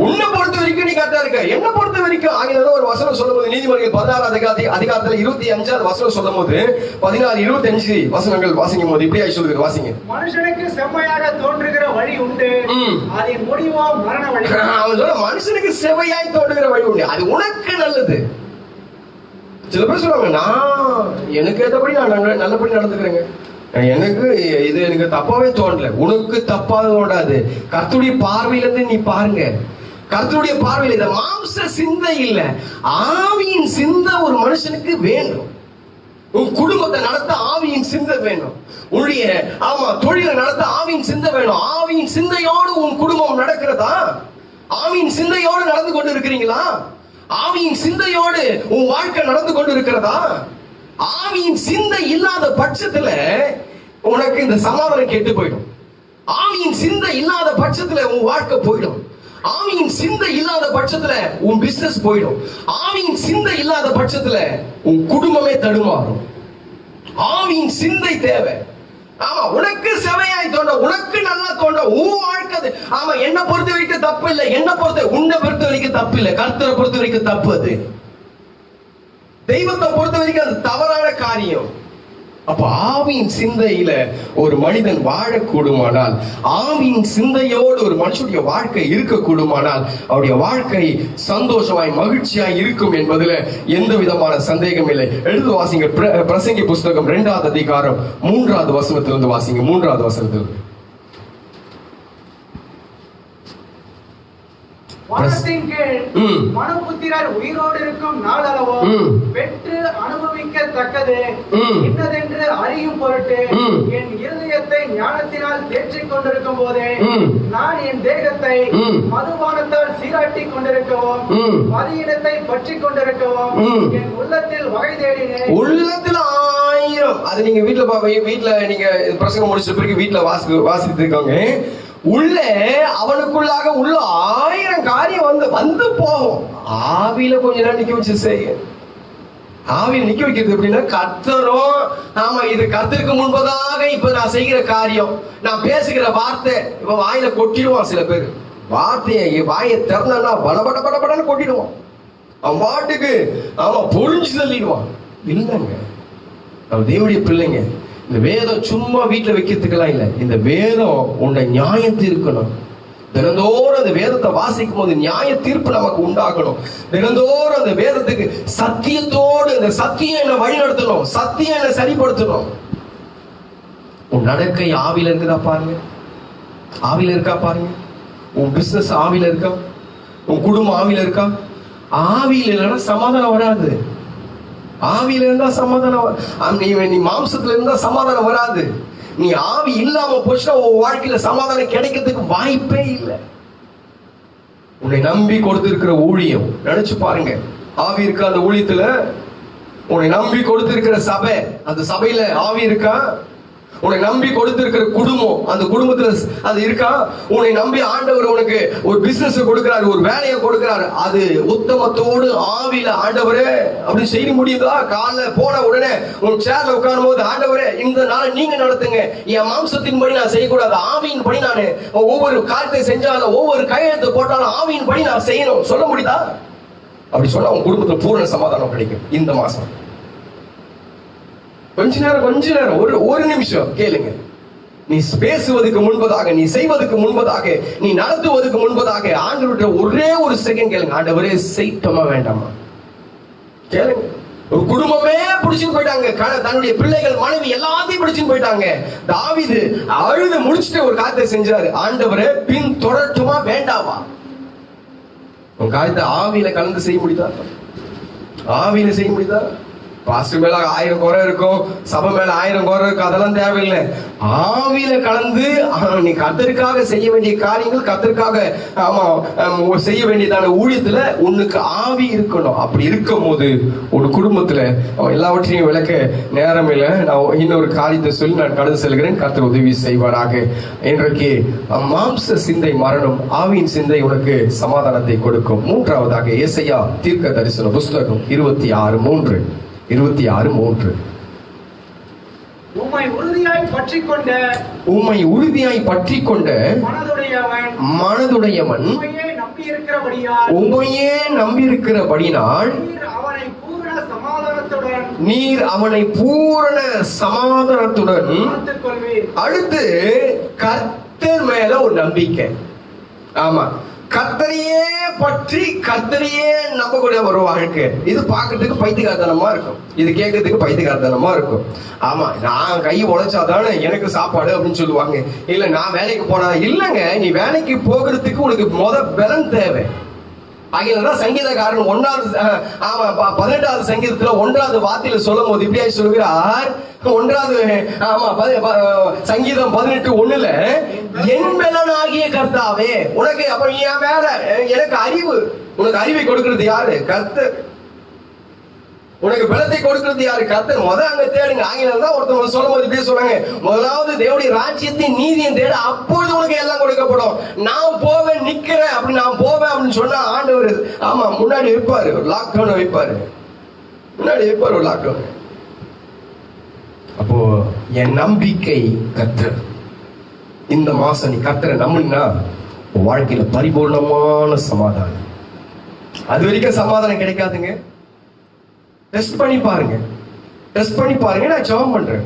உன்னை பொறுத்த வரைக்கும் நீ கரெக்டா இருக்க, என்ன பொறுத்த வரைக்கும். ஆகியதான் ஒரு வசனம் சொல்லும் போது, நீதிமொழிகள் 16 அதிகாரத்துல 25 வசனம் சொல்லும் போது 16, 25 வசனங்கள் வாசிக்கும் போது இப்படியா சொல்லுகிற, வாசிங்க. மனுஷனுக்கு செம்மையாக தோன்றுகிற வழி உண்டு, அதன் முடிவோ மரண வழி. அவன் சொல்ல, மனுஷனுக்கு செவ்வையாய் தோன்றுகிற வழி உண்டு, அது உனக்கு நல்லது. சில பேர் சொல்லுவாங்க, நான் எனக்கு ஏற்றபடி நான் நல்லபடி நடந்துக்கிறேங்க, எனக்கு தப்பாவே தோணல. உனக்கு தப்பா தோணாது, கர்த்தருடைய பார்வையிலிருந்து நீ பாருங்க. கர்த்தருடைய பார்வையில் இந்த மாம்ச சிந்தை இல்ல, ஆவியின் சிந்தை ஒரு மனுஷனுக்கு வேண்டும். உன் குடும்பத்தை நடத்த ஆவியின் சிந்தை வேணும். உன்னுடைய தொழிலை நடத்த ஆவியின் சிந்தை வேணும். ஆவியின் சிந்தையோடு உன் குடும்பம் நடக்கிறதா? ஆவியின் சிந்தையோடு நடந்து கொண்டு இருக்கிறீங்களா? ஆவியின் சிந்தையோடு உன் வாழ்க்கை நடந்து கொண்டு இருக்கிறதா? ஆவியின் சிந்தை இல்லாத பட்சத்துல உனக்கு இந்த சமாதானம் கெட்டு போயிடும். ஆவியின் சிந்தை இல்லாத பட்சத்துல உன் வாழ்க்கை போயிடும். ஆவியின் சிந்தை இல்லாத பட்சத்துல உன் பிசினஸ் போயிடும். ஆவியின் சிந்தை இல்லாத பட்சத்துல உன் குடும்பமே தடுமாறும். ஆவியின் சிந்தை தேவை. ஆமா, உனக்கு செவையாய் தோன்ற, உனக்கு நல்லா தோன்ற, உன் வாழ்க்கை. ஆமா, என்ன பொறுத்த வரைக்கும் தப்பு இல்லை, என்ன உன்னை பொறுத்த வரைக்கும் தப்பு இல்லை, கர்த்தரை பொறுத்த வரைக்கும் தப்பு. அது தெய்வத்தை பொறுத்த வரைக்கும் அது தவறான காரியம். அப்ப ஆவியின் சிந்தையில ஒரு மனிதன் வாழக்கூடுமானால், ஆவியின் சிந்தையோடு ஒரு மனுஷனுடைய வாழ்க்கை இருக்கக்கூடுமானால், அவருடைய வாழ்க்கை சந்தோஷமாய் மகிழ்ச்சியாய் இருக்கும் என்பதுல எந்த விதமான சந்தேகம் இல்லை. எழுது வாசிங்க, பிரசங்கி புஸ்தகம் 2வது அதிகாரம் 3வது வசனத்திலிருந்து வாசிங்க. 3வது வசனத்திலிருந்து. வானத்தின் கீழ் மனுபுத்திரர் உயிரோடு இருக்கும் நாளளவோ பெற்று அனுபவிக்கத்தக்கது இன்னதென்று அறியும் பொருட்டு என் இருதயத்தை ஞானத்தினால் தேற்றிக் கொண்டிருக்கும் போதே நான் என் தேகத்தை மதுபானத்தால் சீராட்டி கொண்டிருக்கவும் மதியினத்தை பற்றி கொண்டிருக்கவும் என் உள்ளத்தில் வகை தேடினேன். உள்ளத்தில் 1000 அது நீங்க வீட்டுல நீங்க பிரசங்கம் முடிச்ச பிறகு வீட்டுல வாசித்து இருக்காங்க. உள்ளே அவனுக்குள்ளாக உள்ள 1000 காரியம் வந்து போகும். ஆவியில கொஞ்ச நேரம் நிக்க வச்சு செய்ய. ஆவியில் நிக்க வைக்கிறது எப்படின்னா, கர்த்தரும் இது கர்த்தருக்கு முன்பதாக இப்ப நான் செய்கிற காரியம், நான் பேசுகிற வார்த்தை இப்ப வாயில கொட்டிடுவான். சில பேர் வாயை திறந்தா படபடன்னு கொட்டிடுவான். அவன் பாட்டுக்கு பொறிஞ்சு தள்ளிடுவான். இல்லைங்க, அவன் தேவனுடைய பிள்ளைங்க. இந்த வேதம் சும்மா வீட்டுல வைக்கிறதுக்கெல்லாம் இல்லை. இந்த வேதம் உன்னை நியாயம் தீர்க்கணும். தினந்தோறும் அந்த வேதத்தை வாசிக்கும் போது நியாய தீர்ப்பு நமக்கு உண்டாகணும். தினந்தோறும் அந்த வேதத்துக்கு சத்தியத்தோடு, இந்த சத்தியம் என்ன வழி நடத்தணும், சத்தியம் என்ன சரிப்படுத்தணும். உன் நடக்கை ஆவில இருக்குதா பாருங்க, ஆவில இருக்கா பாருங்க. உன் பிசினஸ் ஆவில இருக்கா, உன் குடும்பம் ஆவில இருக்கா. ஆவியில் இல்லைன்னா சமாதானம் வராது. ஆவியில இருந்தா சமாதானம், நீ மாம்சத்துல இருந்தா சமாதானம் வராது. நீ ஆவி இல்லாம போச்சுன்னா உன் வாழ்க்கையில சமாதானம் கிடைக்கிறதுக்கு வாய்ப்பே இல்லை. உன்னை நம்பி கொடுத்திருக்கிற ஊழியம் நினைச்சு பாருங்க. ஆவி இருக்கா அந்த ஊழியத்துல? உன்னை நம்பி கொடுத்திருக்கிற சபை, அந்த சபையில ஆவி இருக்கா? உன்னை நம்பி கொடுத்திருக்கிற குடும்பம், அந்த குடும்பத்துல அது இருக்கா? உன்னை நம்பி ஆண்டவர் உனக்கு ஒரு பிசினஸ் கொடுக்கிறாரு, ஒரு வேலையை கொடுக்கிறாரு, அது உத்தமத்தோடு ஆவியில ஆண்டவரே அப்படி செய்ய முடியுதா? காலைல போன உடனே உன் சேர்ல உட்காரும் போது, ஆண்டவரே இந்த நாளை நீங்க நடத்துங்க, என் மாம்சத்தின் படி நான் செய்யக்கூடாது, ஆவியின் படி நான் ஒவ்வொரு காரியத்தை செஞ்சாலும், ஒவ்வொரு கையெழுத்து போட்டாலும் ஆவியின் படி நான் செய்யணும் சொல்ல முடியுதா? அப்படி சொன்னா உன் குடும்பத்துல பூரண சமாதானம் கிடைக்கும். இந்த மாசம் கொஞ்ச நேரம் ஒரு நிமிஷம் கேளுங்க. நீ பேசுவதற்கு முன்பதாக, நீ செய்வதற்கு முன்பதாக, நீ நடத்துவதற்கு முன்பதாக ஆண்டவர்கிட்ட ஒரே ஒரு செகண்ட் கேளுங்க. ஆண்டவரே செய்யட்டோமா வேண்டாமா கேளுங்க. ஒரு குடும்பமே பிடிச்சுன்னு போயிட்டாங்க, தன்னுடைய பிள்ளைகள் மனைவி எல்லாத்தையும் பிடிச்சுன்னு போயிட்டாங்க. தாவீது அழுது முடிச்சுட்டு ஒரு காரியத்தை செஞ்சாரு. ஆண்டவரே பின் தொடரட்டுமா வேண்டாமா? உன் காரியத்தை ஆவியில கலந்து செய்ய முடியுதா? ஆவியில செய்ய முடியுதா? பாஸ்டர் மேல 1000 குறை இருக்கும், சபை மேல 1000 குறை இருக்கும், அதெல்லாம் தேவையில்லை. ஆவியில கலந்து நீ கர்த்தருக்காக செய்ய வேண்டிய காரியங்கள், கர்த்தருக்காக செய்ய வேண்டியதான ஊழியத்துல உனக்கு ஆவி இருக்கணும். அப்படி இருக்கும் போது ஒரு குடும்பத்துல எல்லாவற்றையும் விளக்க நேரம் இல்லை. நான் இன்னொரு காரியத்தை சொல்லி நான் கடந்து செல்கிறேன். கர்த்தர் உதவி செய்வாராக. இன்றைக்கு மாம்ச சிந்தை மரணம், ஆவியின் சிந்தை உனக்கு சமாதானத்தை கொடுக்கும். மூன்றாவதாக ஏசாயா தீர்க்க தரிசன புஸ்தகம் 26:3. உம்மை உறுதியாய் பற்றிக் கொண்ட மனதுடையவன் உம்மையே நம்பியிருக்கிறபடியால் நீர் அவனை பூரண சமாதானத்துடன் அடுத்து கர்த்தர் மேல ஒரு நம்பிக்கை. ஆமா, கர்த்தரையே பற்றி கர்த்தரையே நம்பக்கூடிய ஒரு வாழ்க்கை. இது பார்க்கறதுக்கு பைத்தியக்காரத்தனமா இருக்கும், இது கேட்கறதுக்கு பைத்தியக்காரத்தனமா இருக்கும். ஆமா, நான் கை உழைச்சாதானே எனக்கு சாப்பாடு அப்படின்னு சொல்லுவாங்க. இல்ல நான் வேலைக்கு போனா, இல்லைங்க, நீ வேலைக்கு போகிறதுக்கு உனக்கு பலன் தேவை. ஆகியதான் சங்கீதக்காரன் 18வது சங்கீதத்துல 1வது வார்த்தையில சொல்லும் போது இப்படியா சொல்கிறார். 1வது சங்கீதம் 18:1 என் பலனாகிய கர்த்தாவே உனக்கு அப்புறம் என் வேலை, எனக்கு அறிவு, உனக்கு அறிவை கொடுக்கிறது யாரு? கர்த்தர். உனக்கு பலத்தை கொடுக்கிறது யாரு? கர்த்தர். அங்க தேடுங்க. ஆங்கிலம் தான் ஒருத்தவங்க சொல்லும் போது இப்படியே சொல்றாங்க, முதலாவது தேவனுடைய ராஜ்யத்தின் நீதியை தேட, அப்பொழுது உனக்கு எல்லாம் கொடுக்கப்படும். நான் போவேன், நிக்கிறேன், அப்படி நான் போவேன் அப்படின்னு சொன்னா ஆண்டவர் முன்னாடி வைப்பாரு, ஒரு லாக்டவுன் வைப்பாரு, முன்னாடி வைப்பாரு ஒரு லாக்டவுன். அப்போ என் நம்பிக்கை கர்த்தர். இந்த மாசம் நீ கர்த்தரை நம்பினா வாழ்க்கையில பரிபூர்ணமான சமாதானம். அது வரைக்கும் சமாதானம் கிடைக்காதுங்க. டெஸ்ட் பண்ணி பாருங்க. நான் ஜெபம் பண்றேன்,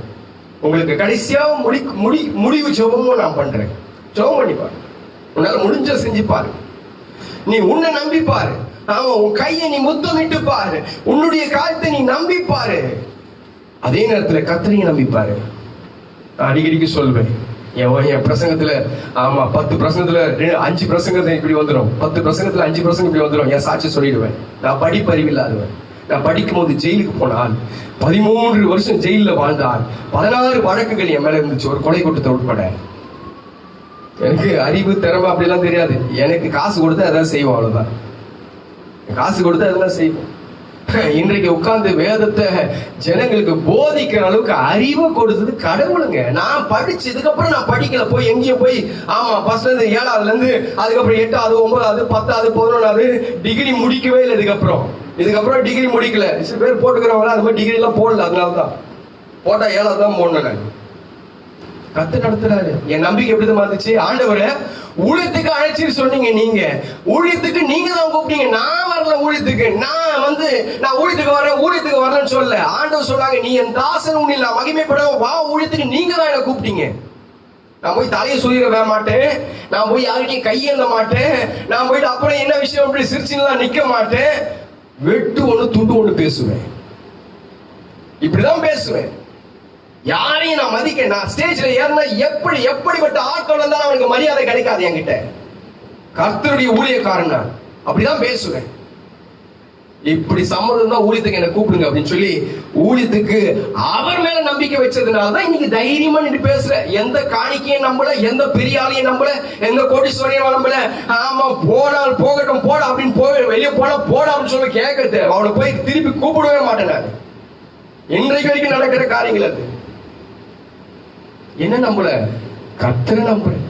உங்களுக்கு கடைசியா முடிவு ஜெபமும் நான் பண்றேன். ஜெபம் பண்ணி பாரு, உன்னால முடிஞ்ச செஞ்சு பாரு. நீ உன்னை நம்பி பாரு. உன் கையை நீ முத்தமிட்டு பாரு, உன்னுடைய காரியத்தை நீ நம்பி பாரு. அதே நேரத்துல கர்த்தரையும் நம்பி பாரு. நான் அடிக்கடிக்கு சொல்வேன், என் பிரசங்கத்துல 10 பிரசங்கத்துல 5 பிரசங்கத்தை இப்படி வந்துடும், 10 பிரசங்கத்துல 5 பிரசங்கம் இப்படி வந்துடும். என் சாட்சி சொல்லிடுவேன். நான் படிப்பறிவில்லாதவன். நான் படிக்கும் போது ஜெயிலுக்கு போனால் 13 வருஷம் ஜெயில வாழ்ந்தால் 16 வழக்குகள் என் மேல இருந்துச்சு, ஒரு கொலை குற்றத்தை உட்பட. எனக்கு அறிவு திறமை அப்படிலாம் தெரியாது. எனக்கு காசு கொடுத்தா அதான் செய்வோம், அவ்வளவுதான். காசு கொடுத்தா அதெல்லாம் செய்வோம். இன்றைக்கு உட்கார்ந்து வேதத்தை ஜனங்களுக்கு போதிக்கிற அளவுக்கு அறிவை கொடுத்தது கடவுளுங்க. நான் படிச்சதுக்கு அப்புறம் நான் படிக்கல, போய் எங்கேயும் போய் ஃபர்ஸ்ட்ல இருந்து 7ஆவதுல இருந்து அதுக்கப்புறம் 8ஆவது 9ஆவது 10ஆவது 11ஆவது டிகிரி முடிக்கவே இல்லை. இதுக்கப்புறம் டிகிரி முடிக்கல. சில பேர் போட்டுக்கிறவங்க அது மாதிரி டிகிரி எல்லாம் போடல, அதனாலதான் போட்டா 7ஆவது தான் போடணும். கர்த்தர் நடத்துறாரு. என் நம்பிக்கை எப்படி இருந்துச்சு? ஆண்டவரே ஊழியத்துக்கு அழைச்சிட்டு சொன்னீங்க, நீங்க ஊழியத்துக்கு நீங்க தான் கூப்பிட்டீங்க, நான் வரல ஊழியத்துக்கு. நான் ஊழியத்துக்கு வரலன்னு சொல்ல. ஆண்டவர் சொல்றாங்க, நீ என் தாசன், உன்னில் நான் மகிமைப்பட வா, ஊழியத்துக்கு நீங்க தான் என்ன கூப்பிட்டீங்க. நான் போய் தலையை சொல்லிட மாட்டேன், நான் போய் யாருக்கையும் கையேந்த மாட்டேன், நான் போயிட்டு அப்புறம் என்ன விஷயம் அப்படி சிரிச்சுலாம் நிக்க மாட்டேன். வெட்டு ஒண்ணு துண்டு ஒண்ணு பேசுவேன், இப்படிதான் பேசுவேன். யாரையும் நான் மதிக்க, நான் ஸ்டேஜ்ல ஏறினா எப்படிப்பட்ட ஆட்கள் வந்தாலும் அவனுக்கு மரியாதை கிடைக்காது என்கிட்ட. கர்த்தருடைய ஊழியக்காரன் நான் அப்படிதான் பேசுவேன். இப்படி சம்மதம் தான் ஊழியத்துக்கு என்ன கூப்பிடுங்க அப்படின்னு சொல்லி ஊழியத்துக்கு அவர் மேல நம்பிக்கை வச்சதுனாலதான் இன்னைக்கு தைரியமா நின்று பேசுற. எந்த காணிக்கையும் நம்பல, எந்த பெரிய ஆளையும் நம்பல, எந்த கோடீஸ்வரையும் நம்பல. போனால் போகட்டும், போட அப்படின்னு போய் வெளியே போனா போட அப்படின்னு சொல்லி கேட்கறது, அவனை போய் திருப்பி கூப்பிடவே மாட்டேன் நான். இன்றைக்கு வரைக்கும் நடக்கிற காரியங்கள் அது. என்ன நம்பல? கர்த்தரை நம்புறேன்.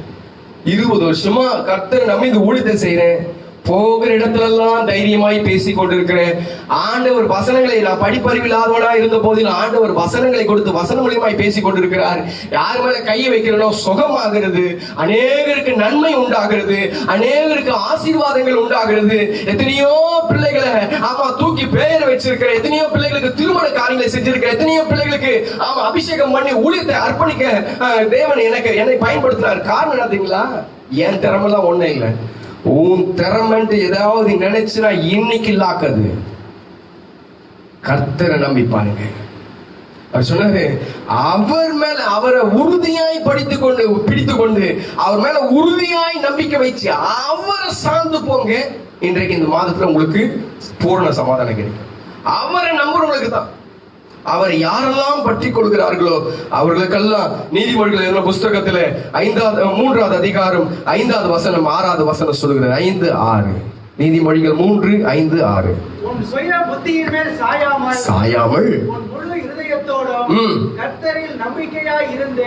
20 வருஷமா கர்த்தரை நம்பி இந்த ஊழியத்தை செய்யறேன். போகிற இடத்துல எல்லாம் தைரியமாய் பேசிக் கொண்டிருக்கிறேன். ஆண்டவர் வசனங்களை, நான் படிப்பறிவில்லாதவனா இருந்த போதிலும் ஆண்டவர் வசனங்களை கொடுத்து வசன மூலியமாய் பேசிக் கொண்டிருக்கிறார். யார் மேல கையை வைக்கிறனோ சுகமாகிறது, அநேகருக்கு நன்மை உண்டாகிறது, அநேகருக்கு ஆசீர்வாதங்கள் உண்டாகிறது. எத்தனையோ பிள்ளைகளை தூக்கி பெயர் வச்சிருக்கிற, எத்தனையோ பிள்ளைகளுக்கு திருமண காரியங்களை செஞ்சிருக்கிற, எத்தனையோ பிள்ளைகளுக்கு அபிஷேகம் பண்ணி ஊழியத்தை அர்ப்பணிக்க தேவன் என்னை பயன்படுத்தினார். காரணம் என்னதுங்களா? என் திறமெல்லாம் ஒண்ணு இல்லை. உன் திறமைன்ட்டு ஏதாவது நினைச்சுனா இன்னைக்கு இல்லாக்குது. கர்த்தரை நம்பி பாருங்க. அவர் சொன்னாரு, அவர் மேல அவரை உறுதியாய் பிடித்து கொண்டு அவர் மேல உறுதியாய் நம்பிக்கை வச்சு அவரை சார்ந்து போங்க. இன்றைக்கு இந்த மாதத்துல உங்களுக்கு பூரண சமாதானம் கிடைக்கும். அவரை நம்புறவங்களுக்கு தான். அவரை யாரெல்லாம் பற்றி கொள்கிறார்களோ அவர்களுக்கெல்லாம் நீதிமொழிகள் எழுதின புஸ்தகத்துல 3வது அதிகாரம் 5வது வசனம் 6வது வசனம் சொல்லுகிறது. 5:6 நீதிமொழிகள் 3:5-6. உன் சுய புத்தியின் மேல் சாயாமல் உன் முழு இருதயத்தோடும் கர்த்தரில் நம்பிக்கையாய் இருந்து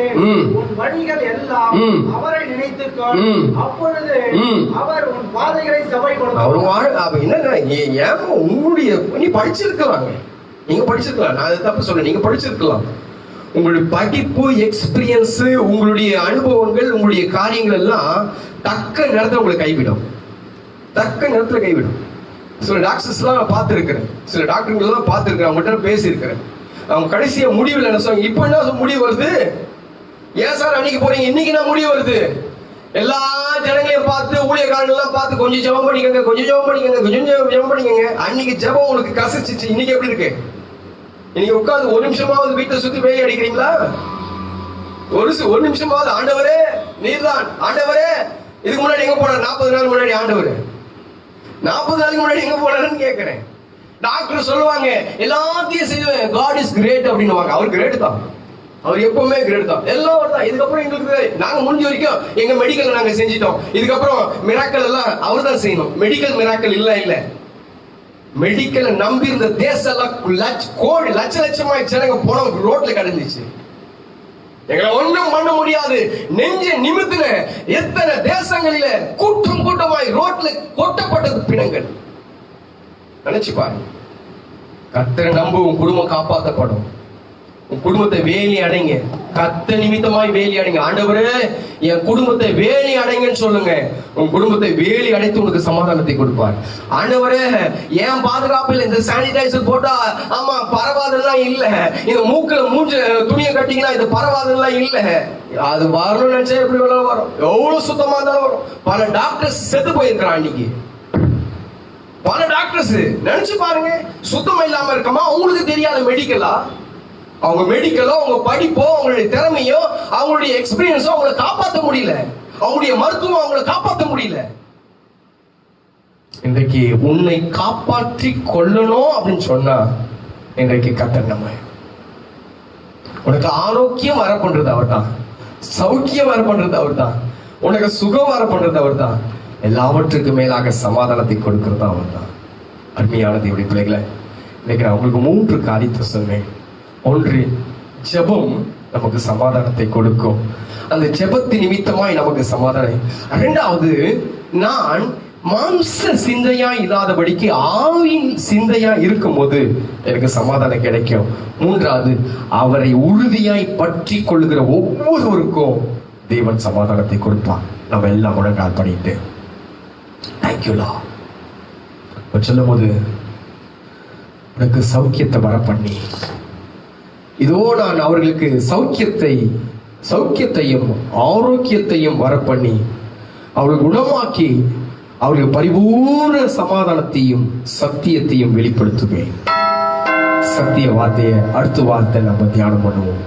உன் வழிகள் எல்லாம் அவரை நினைத்துக்கொள். அப்பொழுது அவர் உன் பாதைகளை செவ்வாய் கொடுப்பார். என்ன உங்களுடைய நீ படிச்சிருக்கலாங்க, நீங்க படிச்சிருக்கலாம், நான் அதை தப்பு சொல்ல, நீங்க படிச்சிருக்கலாம். உங்களுடைய படிப்பு, எக்ஸ்பீரியன்ஸ், உங்களுடைய அனுபவங்கள், உங்களுடைய காரியங்கள் எல்லாம் தக்க நேரத்தில் உங்களை கைவிடும், தக்க நேரத்தில் கைவிடும். சில டாக்டர்ஸ் எல்லாம் நான் பார்த்துருக்கிறேன், சில டாக்டர்கள் எல்லாம் பார்த்துருக்கிறேன், அவங்ககிட்ட பேசியிருக்கிறேன். அவங்க கடைசியா முடிவில் என்ன சொல்லுவாங்க, இப்ப என்ன முடிவு வருது, ஏன் சார் அன்னைக்கு போறீங்க, இன்னைக்கு நான் முடிவு வருது. எல்லா ஜனங்களையும் பார்த்து, ஊழியக்காரர்கள் எல்லாம் பார்த்து, கொஞ்சம் ஜெபம் பண்ணிக்கங்க, கொஞ்சம் ஜெபம் பண்ணிக்கங்க, கொஞ்சம் ஜெபம் பண்ணிக்கங்க. அன்னைக்கு ஜெபம் உங்களுக்கு கசிச்சிச்சு, இன்னைக்கு எப்படி இருக்கு? இன்னைக்கு உட்காந்து ஒரு நிமிஷமாவது வீட்டை சுத்தி பேய் அடிக்கிறீங்களா? ஒரு நிமிஷமாவது ஆண்டவரே நீர்தான், ஆண்டவரே இதுக்கு முன்னாடி எங்க போனார், 40 நாள் முன்னாடி ஆண்டவர் 40 நாளுக்கு முன்னாடி எங்க போனாருன்னு கேட்கிறேன். டாக்டர் சொல்லுவாங்க எல்லாத்தையும் செய்வேன், காட் இஸ் கிரேட் அப்படின்னு. அவர் கிரேட் தான், அவர் எப்பவுமே கிரேட் தான், எல்லாம் தான். இதுக்கப்புறம் எங்களுக்கு நாங்க முடிஞ்ச வரைக்கும் எங்க மெடிக்கல் நாங்க செஞ்சிட்டோம். இதுக்கப்புறம் மிராக்கள் எல்லாம் அவர் தான் செய்யணும். மெடிக்கல் மிராக்கள் இல்ல. மெடிக்கலை நம்பி இந்த தேசம் எல்லாம் லட்சமாய் ஜனங்க போன ரோட்ல கிடந்துச்சு. எங்களை ஒன்றும் பண்ண முடியாது. நெஞ்ச நிமித்தின எத்தனை தேசங்களில கூட்டமாய் ரோட்ல கொட்டப்பட்டது பிணங்கள். நினைச்சு பாருங்க. கர்த்தரை நம்பு, உன் குடும்பம் காப்பாற்றப்படும். உன் குடும்பத்தை வேலி அடைங்க, கர்த்தர் நிமித்தமாய் வேலி அடைங்க. ஆண்டவரே என் குடும்பத்தை வேலி அடைங்கன்னு சொல்லுங்க. உன் குடும்பத்தை வேலி அடைத்து உனக்கு சமாதானத்தை கொடுப்பார். ஆண்டவரே என் பாதுகாப்பில் இந்த சானிடைசர் போட்டா ஆமா பரவாதெல்லாம் இல்ல, இந்த மூக்குல மூஞ்ச துணியை கட்டிங்கன்னா இது பரவாதெல்லாம் இல்ல. அது வரணும்னு நினைச்சா எப்படி வேணாலும் வரும், எவ்வளவு சுத்தமா இருந்தாலும் வரும். பல டாக்டர்ஸ் செத்து போயிருக்கிறான் அன்னைக்கு. பல டாக்டர்ஸ் நினைச்சு பாருங்க, சுத்தமா இல்லாம இருக்கமா. உங்களுக்கு தெரியாத மெடிக்கலா? அவங்க மெடிக்கலோ, அவங்க படிப்போ, அவங்களுடைய திறமையோ, அவங்களுடைய எக்ஸ்பீரியன்ஸோ அவங்களை காப்பாற்ற முடியல. அவங்களுடைய மருத்துவம் அவங்களை காப்பாற்ற முடியல. இன்றைக்கு உன்னை காப்பாற்றி கொள்ளணும் அப்படின்னு சொன்னா இன்றைக்கு கர்த்தர் நம்ம உனக்கு ஆரோக்கியம் வர பண்றது அவர் தான், சௌக்கியம் வர பண்றது அவர் தான், உனக்கு சுகம் வர பண்றது அவர் தான், எல்லாவற்றுக்கு மேலாக சமாதானத்தை கொடுக்கிறது அவர் தான். அருமையான தேவனுடைய பிள்ளைகளை, இன்னைக்கு நான் உங்களுக்கு 3 காரியத்தை சொன்னேன். ஒன்று, ஜெபம் நமக்கு சமாதானத்தை கொடுக்கும். அந்த ஜெபத்தின் நிமித்தமாய் நமக்கு சமாதானம். 2வது, நான் மாம்ச சிந்தையா இல்லாதபடிக்கு ஆவின் சிந்தையா இருக்கும்போது எனக்கு சமாதானம் கிடைக்கும். 3வது, அவரை உறுதியாய் பற்றி கொள்ளுகிற ஒவ்வொருவருக்கும் தேவன் சமாதானத்தை கொடுப்பான். நம்ம எல்லாம் முழங்கால் படிட்டு தேங்க்யூலா சொல்லும் போது உனக்கு சௌக்கியத்தை வர பண்ணி, இதோ நான் அவர்களுக்கு சௌக்கியத்தையும் ஆரோக்கியத்தையும் வர பண்ணி அவர்கள் குணமாக்கி அவர்களுக்கு பரிபூர்ண சமாதானத்தையும் சத்தியத்தையும் வெளிப்படுத்துவேன். சத்திய வார்த்தையை அடுத்த வார்த்தை நம்ம தியானம் பண்ணுவோம்.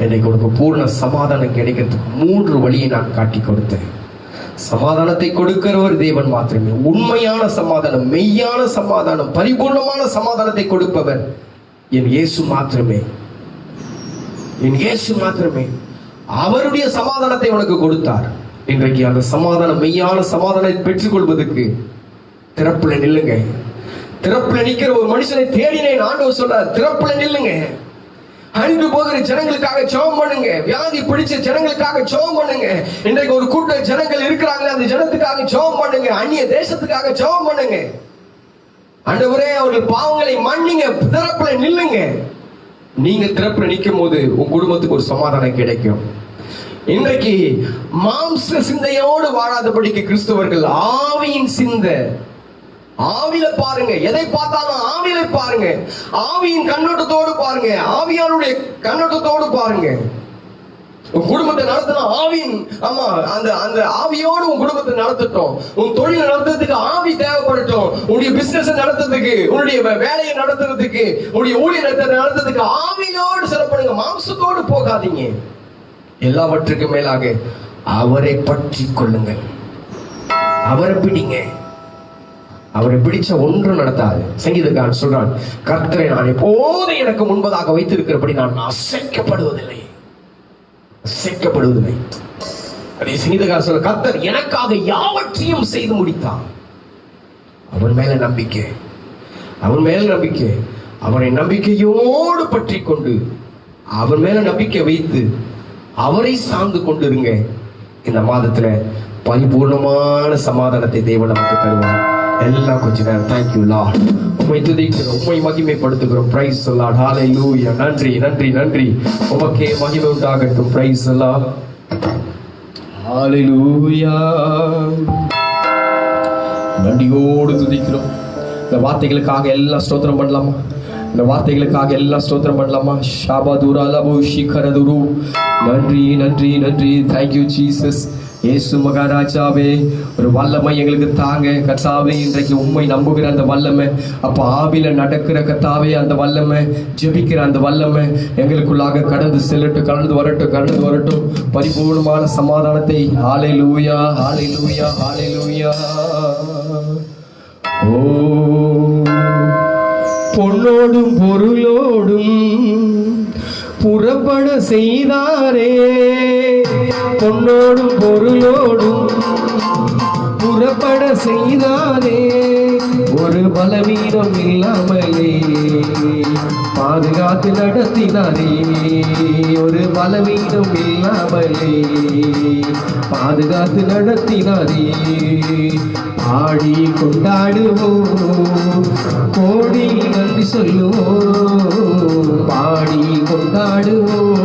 இன்னைக்கு உனக்கு பூர்ண சமாதானம் கிடைக்கிறதுக்கு 3 வழியை நான் காட்டி கொடுத்தேன். சமாதானத்தை கொடுக்கிறவர் தேவன் மாத்திரமே. உண்மையான சமாதானம், மெய்யான சமாதானம், பரிபூர்ணமான சமாதானத்தை கொடுப்பவர் என் இயேசு மாத்திரமே. என் இயேசு மாத்திரமே அவருடைய சமாதானத்தை உனக்கு கொடுத்தார். இன்றைக்கு அந்த சமாதானம், மெய்யான சமாதானத்தை பெற்றுக் கொள்வதற்கு திறப்புல நில்லுங்க. திறப்புல நிக்கிற ஒரு மனுஷனை தேடினேன் ஆண்டவர் சொல்றார். திறப்புல நில்லுங்க. அழிந்து போகிற ஜனங்களுக்காக ஜெபம் பண்ணுங்க. வியாதி பிடிச்ச ஜனங்களுக்காக ஜெபம் பண்ணுங்க. இன்றைக்கு ஒரு கூட்ட ஜனங்கள் இருக்கிறாங்க, அந்த ஜனத்துக்காக ஜெபம் பண்ணுங்க. அந்நிய தேசத்துக்காக ஜெபம் பண்ணுங்க. ஆண்டவரே அவர்கள் பாவங்களை மன்னிங்க. திறப்புல நில்லுங்க. நீங்க திறப்புல நிற்கும் போது உங்க குடும்பத்துக்கு ஒரு சமாதானம் கிடைக்கும். இன்றைக்கு மாம்ச சிந்தையோடு வாழாதபடிக்கு கிறிஸ்தவர்கள் ஆவியின் சிந்தை, ஆவியில பாருங்க. எதை பார்த்தாலும் ஆவியில பாருங்க. ஆவியின் கண்ணோட்டத்தோடு பாருங்க. ஆவியானுடைய கண்ணோட்டத்தோடு பாருங்க. உன் குடும்பத்தை நடத்தணும் ஆவியின், ஆமா அந்த ஆவியோடு உன் குடும்பத்தை நடத்தட்டும். உன் தொழில் நடத்துறதுக்கு ஆவி தேவைப்படட்டும். உன்னுடைய பிசினஸ் நடத்துறதுக்கு, உன்னுடைய வேலையை நடத்துறதுக்கு, உன்னுடைய ஊழியத்தை நடத்துறதுக்கு ஆவியோடு செயல்படுங்க. மாம்சத்தோடு போகாதீங்க. எல்லாவற்றுக்கும் மேலாக அவரை பற்றி கொள்ளுங்கள். அவரை பிடிங்க. அவரை பிடிச்ச ஒன்றும் நடத்தாது. சங்கீதக்காரன் சொல்றான், கர்த்தரை நான் எப்போதும் எனக்கு முன்பதாக வைத்திருக்கிறபடி நான் அசைக்கப்படுவதில்லை. அதே சங்கீதக்காரன் சொல்ற, கர்த்தர் எனக்காக யாவற்றையும் செய்து முடித்தார். அவன் மேல நம்பிக்கை, அவனை நம்பிக்கையோடு பற்றி கொண்டு அவன் மேல நம்பிக்கை வைத்து அவரை சார்ந்து கொண்டிருங்க. இந்த மாதத்துல பரிபூர்ணமான சமாதானத்தை தேவன் நமக்கு தருவார். எல்லாம் கொஞ்ச நேரம் தேங்க்யூ லார்ட், உம்மை துதிக்கிறோம், உம்மை மகிமைப்படுத்துகிறோம். பிரைஸ் தி லார்ட், ஹalleluya. நன்றி உமக்கே மகிமை உண்டாகட்டும். பிரைஸ் தி லார்ட், ஹalleluya. நன்றியோடு துதிக்கிறோம். இந்த வார்த்தைகளுக்காக எல்லாம் ஸ்தோத்திரம் பண்ணலாமா? ஷாபாதுரா லபு ஷிகரதுரு. நன்றி தேங்க்யூ ஜீசஸ். இயேசு மகாராஜாவே, ஒரு வல்லமை எங்களுக்கு தாங்க கர்த்தாவே. இன்றைக்கு உண்மை நம்புகிற அந்த வல்லமை, அப்ப ஆவில நடக்கிற கர்த்தாவே அந்த வல்லமை, ஜெபிக்கிற அந்த வல்லமை எங்களுக்குள்ளாக கடந்து செல்லட்டும், கடந்து வரட்டும் பரிபூர்ணமான சமாதானத்தை. ஹalleluya. ஓ, பொன்னோடும் பொருளோடும் புறப்பட செய்தாரே, பொன்னோடும் பொருளோடும் புறப்பட செய்தாரே, ஒரு பலவீனம் இல்லாமலே பாதுகாத்து நடத்தினாரே, ஒரு பலவீனம் இல்லாமலே பாதுகாத்து நடத்தினாரே. பாடி கொண்டாடுவோம், கோடி நன்றி சொல்லுவோம். பாடி கொண்டாடுவோம்,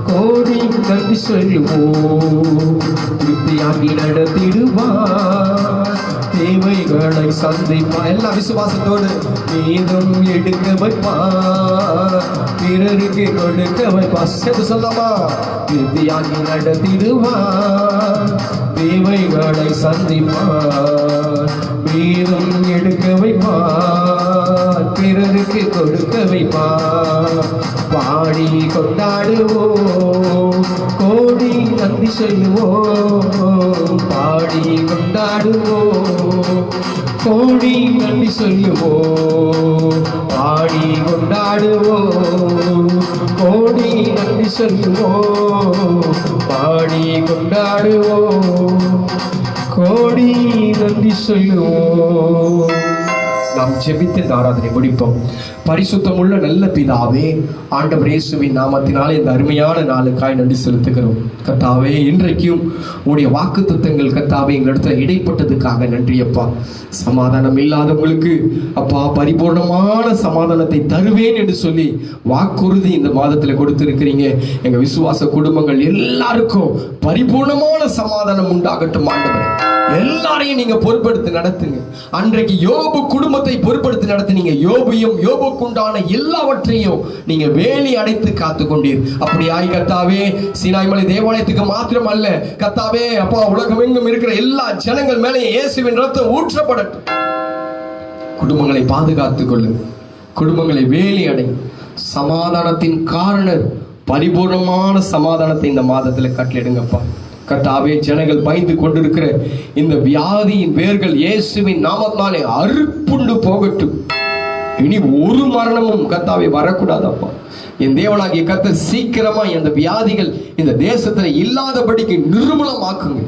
கோடி நன்றி சொல்லுவோம். திருப்தியாகி நடத்திடுவார், தேவைகளை சந்திப்பார். எல்லாம் விசுவாசத்தோடு மீதம் எடுக்க வைப்பார், பிறருக்கு கொடுக்க வைப்பார். சேர்த்து சொல்லலாமா? திருப்தியாகி நடத்திடுவார், தேவைகளை சந்திப்பார், மீதம் எடுக்க வைப்பார், பிறருக்கு கொடுக்க வைப்பார். பாடி கொண்டாடுவோம், கோடி நன்றி சொல்லுவோம். பாடி கொண்டாடுவோம், கோடி நன்றி சொல்லுவோம். பாடி கொண்டாடுவோம், கோடி நன்றி சொல்லுவோம். பாடி கொண்டாடுவோம், கோடி நன்றி சொல்லுவோம். நாம் ஜெபித்து ஆராதனை முடிப்போம். பரிசுத்தமுள்ள நல்ல பிதாவே, ஆண்டவர் இயேசுவின் நாமத்தினாலே இந்த அருமையான நாளுக்காய் நன்றி செலுத்துகிறோம். கர்த்தாவே, இன்றைக்கும் உடைய வாக்குத்தத்தங்கள் கர்த்தாவே எங்களிடத்தில் இடைப்பட்டதுக்காக நன்றி அப்பா. சமாதானம் இல்லாதவங்களுக்கு அப்பா பரிபூர்ணமான சமாதானத்தை தருவேன் என்று சொல்லி வாக்குறுதி இந்த மாதத்தில் கொடுத்திருக்கிறீங்க. எங்க விசுவாச குடும்பங்கள் எல்லாருக்கும் பரிபூர்ணமான சமாதானம் உண்டாகட்டும். ஆண்டவரே, எல்லாரையும் நீங்க பொறுப்படுத்தி நடத்துங்க. அன்றைக்கு யோபு குடும்பத்தை பொறுப்படுத்தி நடத்தினீங்க. யோபையும் யோபுக்குண்டான எல்லாவற்றையும் நீங்க வேலி அடைத்து காத்து கொண்டீர். அப்படியாய் கர்த்தாவே, சீனாய்மலை தேவாலயத்துக்கு மாத்திரம் அல்ல கர்த்தாவே, அப்பா உலகமெங்கும் இருக்கிற எல்லா ஜனங்கள் மேலே இயேசுவின் ரத்தம் ஊற்றப்படட்டும். குடும்பங்களை பாதுகாத்துக் கொள்ளு, குடும்பங்களை வேலி அடை. சமாதானத்தின் காரணர் பரிபூர்ணமான சமாதானத்தை இந்த மாதத்துல கட்டளிடுங்கப்பா. கர்த்தாவே, ஜனங்கள் பயந்து கொண்டிருக்கிற இந்த வியாதியின் வேர்கள் இயேசுவின் நாமத்தாலே அறுப்புண்டு போகட்டும். இனி ஒரு மரணமும் கர்த்தாவே வரக்கூடாதப்பா. என் தேவனாகிய கர்த்தர் சீக்கிரமா இந்த வியாதிகள் இந்த தேசத்துல இல்லாதபடிக்கு நிர்மூலமாக்குங்க.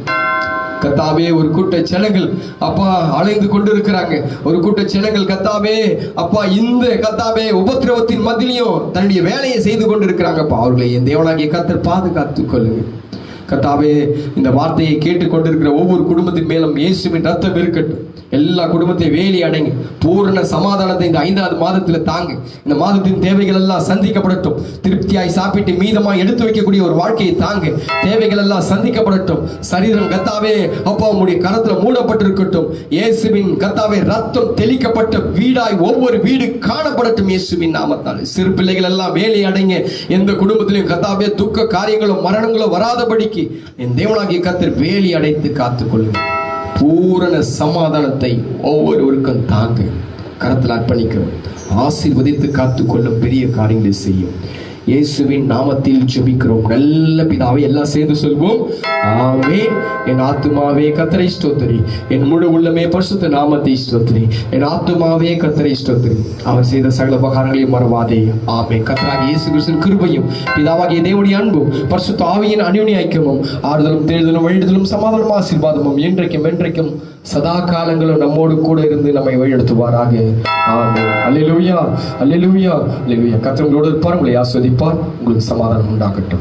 கர்த்தாவே, ஒரு கூட்ட ஜனங்கள் அப்பா அலைந்து கொண்டிருக்கிறாங்க. ஒரு கூட்ட ஜனங்கள் கர்த்தாவே அப்பா இந்த கர்த்தாவே உபத்திரவத்தின் மத்தியிலையும் தன்னுடைய வேலையை செய்து கொண்டிருக்கிறாங்கப்பா. அவர்களை என் தேவனாகிய கர்த்தர் பாதுகாத்துக் கொள்ளுங்க. கர்த்தாவே, இந்த வார்த்தையை கேட்டுக்கொண்டிருக்கிற ஒவ்வொரு குடும்பத்தின் மேலும் இயேசுவின் ரத்தம் இருக்கட்டும். எல்லா குடும்பத்தையும் வேலி அடைங்க. பூரண சமாதானத்தை இந்த 5வது மாதத்துல தாங்க. இந்த மாதத்தின் தேவைகள் எல்லாம் சந்திக்கப்படட்டும். திருப்தியாய் சாப்பிட்டு மீதமாய் எடுத்து வைக்கக்கூடிய ஒரு வாழ்க்கையை தாங்க. தேவைகள் எல்லாம் சந்திக்கப்படட்டும். சரீரம் கர்த்தாவே அப்பா உம்முடைய கரத்துல மூடப்பட்டிருக்கட்டும். இயேசுவின் கர்த்தாவே ரத்தம் தெளிக்கப்பட்ட வீடாய் ஒவ்வொரு வீடு காணப்படட்டும் இயேசுவின் நாமத்தால். சிறு பிள்ளைகள் எல்லாம் வேலி அடைங்க. எந்த குடும்பத்திலும் கர்த்தாவே துக்க காரியங்களும் மரணங்களும் வராதபடிக்கு என் தேவனாகிய கர்த்தர் வேலி அடைத்து காத்துக்கொள்ளுங்க. பூரண சமாதானத்தை ஒவ்வொருவருக்கும் தாங்க. கரத்தில் அர்ப்பணிக்கிறோம். ஆசீர்வதித்து காத்துக்கொள்ளும் பெரிய காரியங்களை செய்யும் இயேசுவின் நாமத்தில் ஜெபிக்கிறோம் நல்ல பிதாவே. எல்லாம் சேர்ந்து சொல்வோம், ஆமென். என் ஆத்துமாவே கர்த்தரை ஸ்தோத்திரி, என் முழு உள்ளமே பரிசுத்த நாமத்தை ஸ்தோத்திரி. என் ஆத்துமாவே கர்த்தரை ஸ்தோத்திரி, அவர் செய்த சகல உபகாரங்களையும் மறவாதே. ஆமென். கர்த்தராகிய இயேசு கிறிஸ்துவின் கிருபையும் பிதாவாகிய தேவனுடைய அன்பும் பரிசுத்த ஆவியின் அந்யோன்ய ஐக்கியமும் ஆறுதலும் தேர்தலும் வழிடுதலும் சமாதானமும் ஆசீர்வாதமும் என்றைக்கும் என்றைக்கும் சதா காலங்களும் நம்மோடு கூட இருந்து நம்மை வழிநடத்துவாராக. ஆமென். அல்லேலூயா, அல்லேலூயா, அல்லேலூயா. கர்த்தர் உங்களோடு இருப்பார், உங்களை ஆஸ்வதிப்பார். உங்களுக்கு சமாதானம் உண்டாகட்டும்.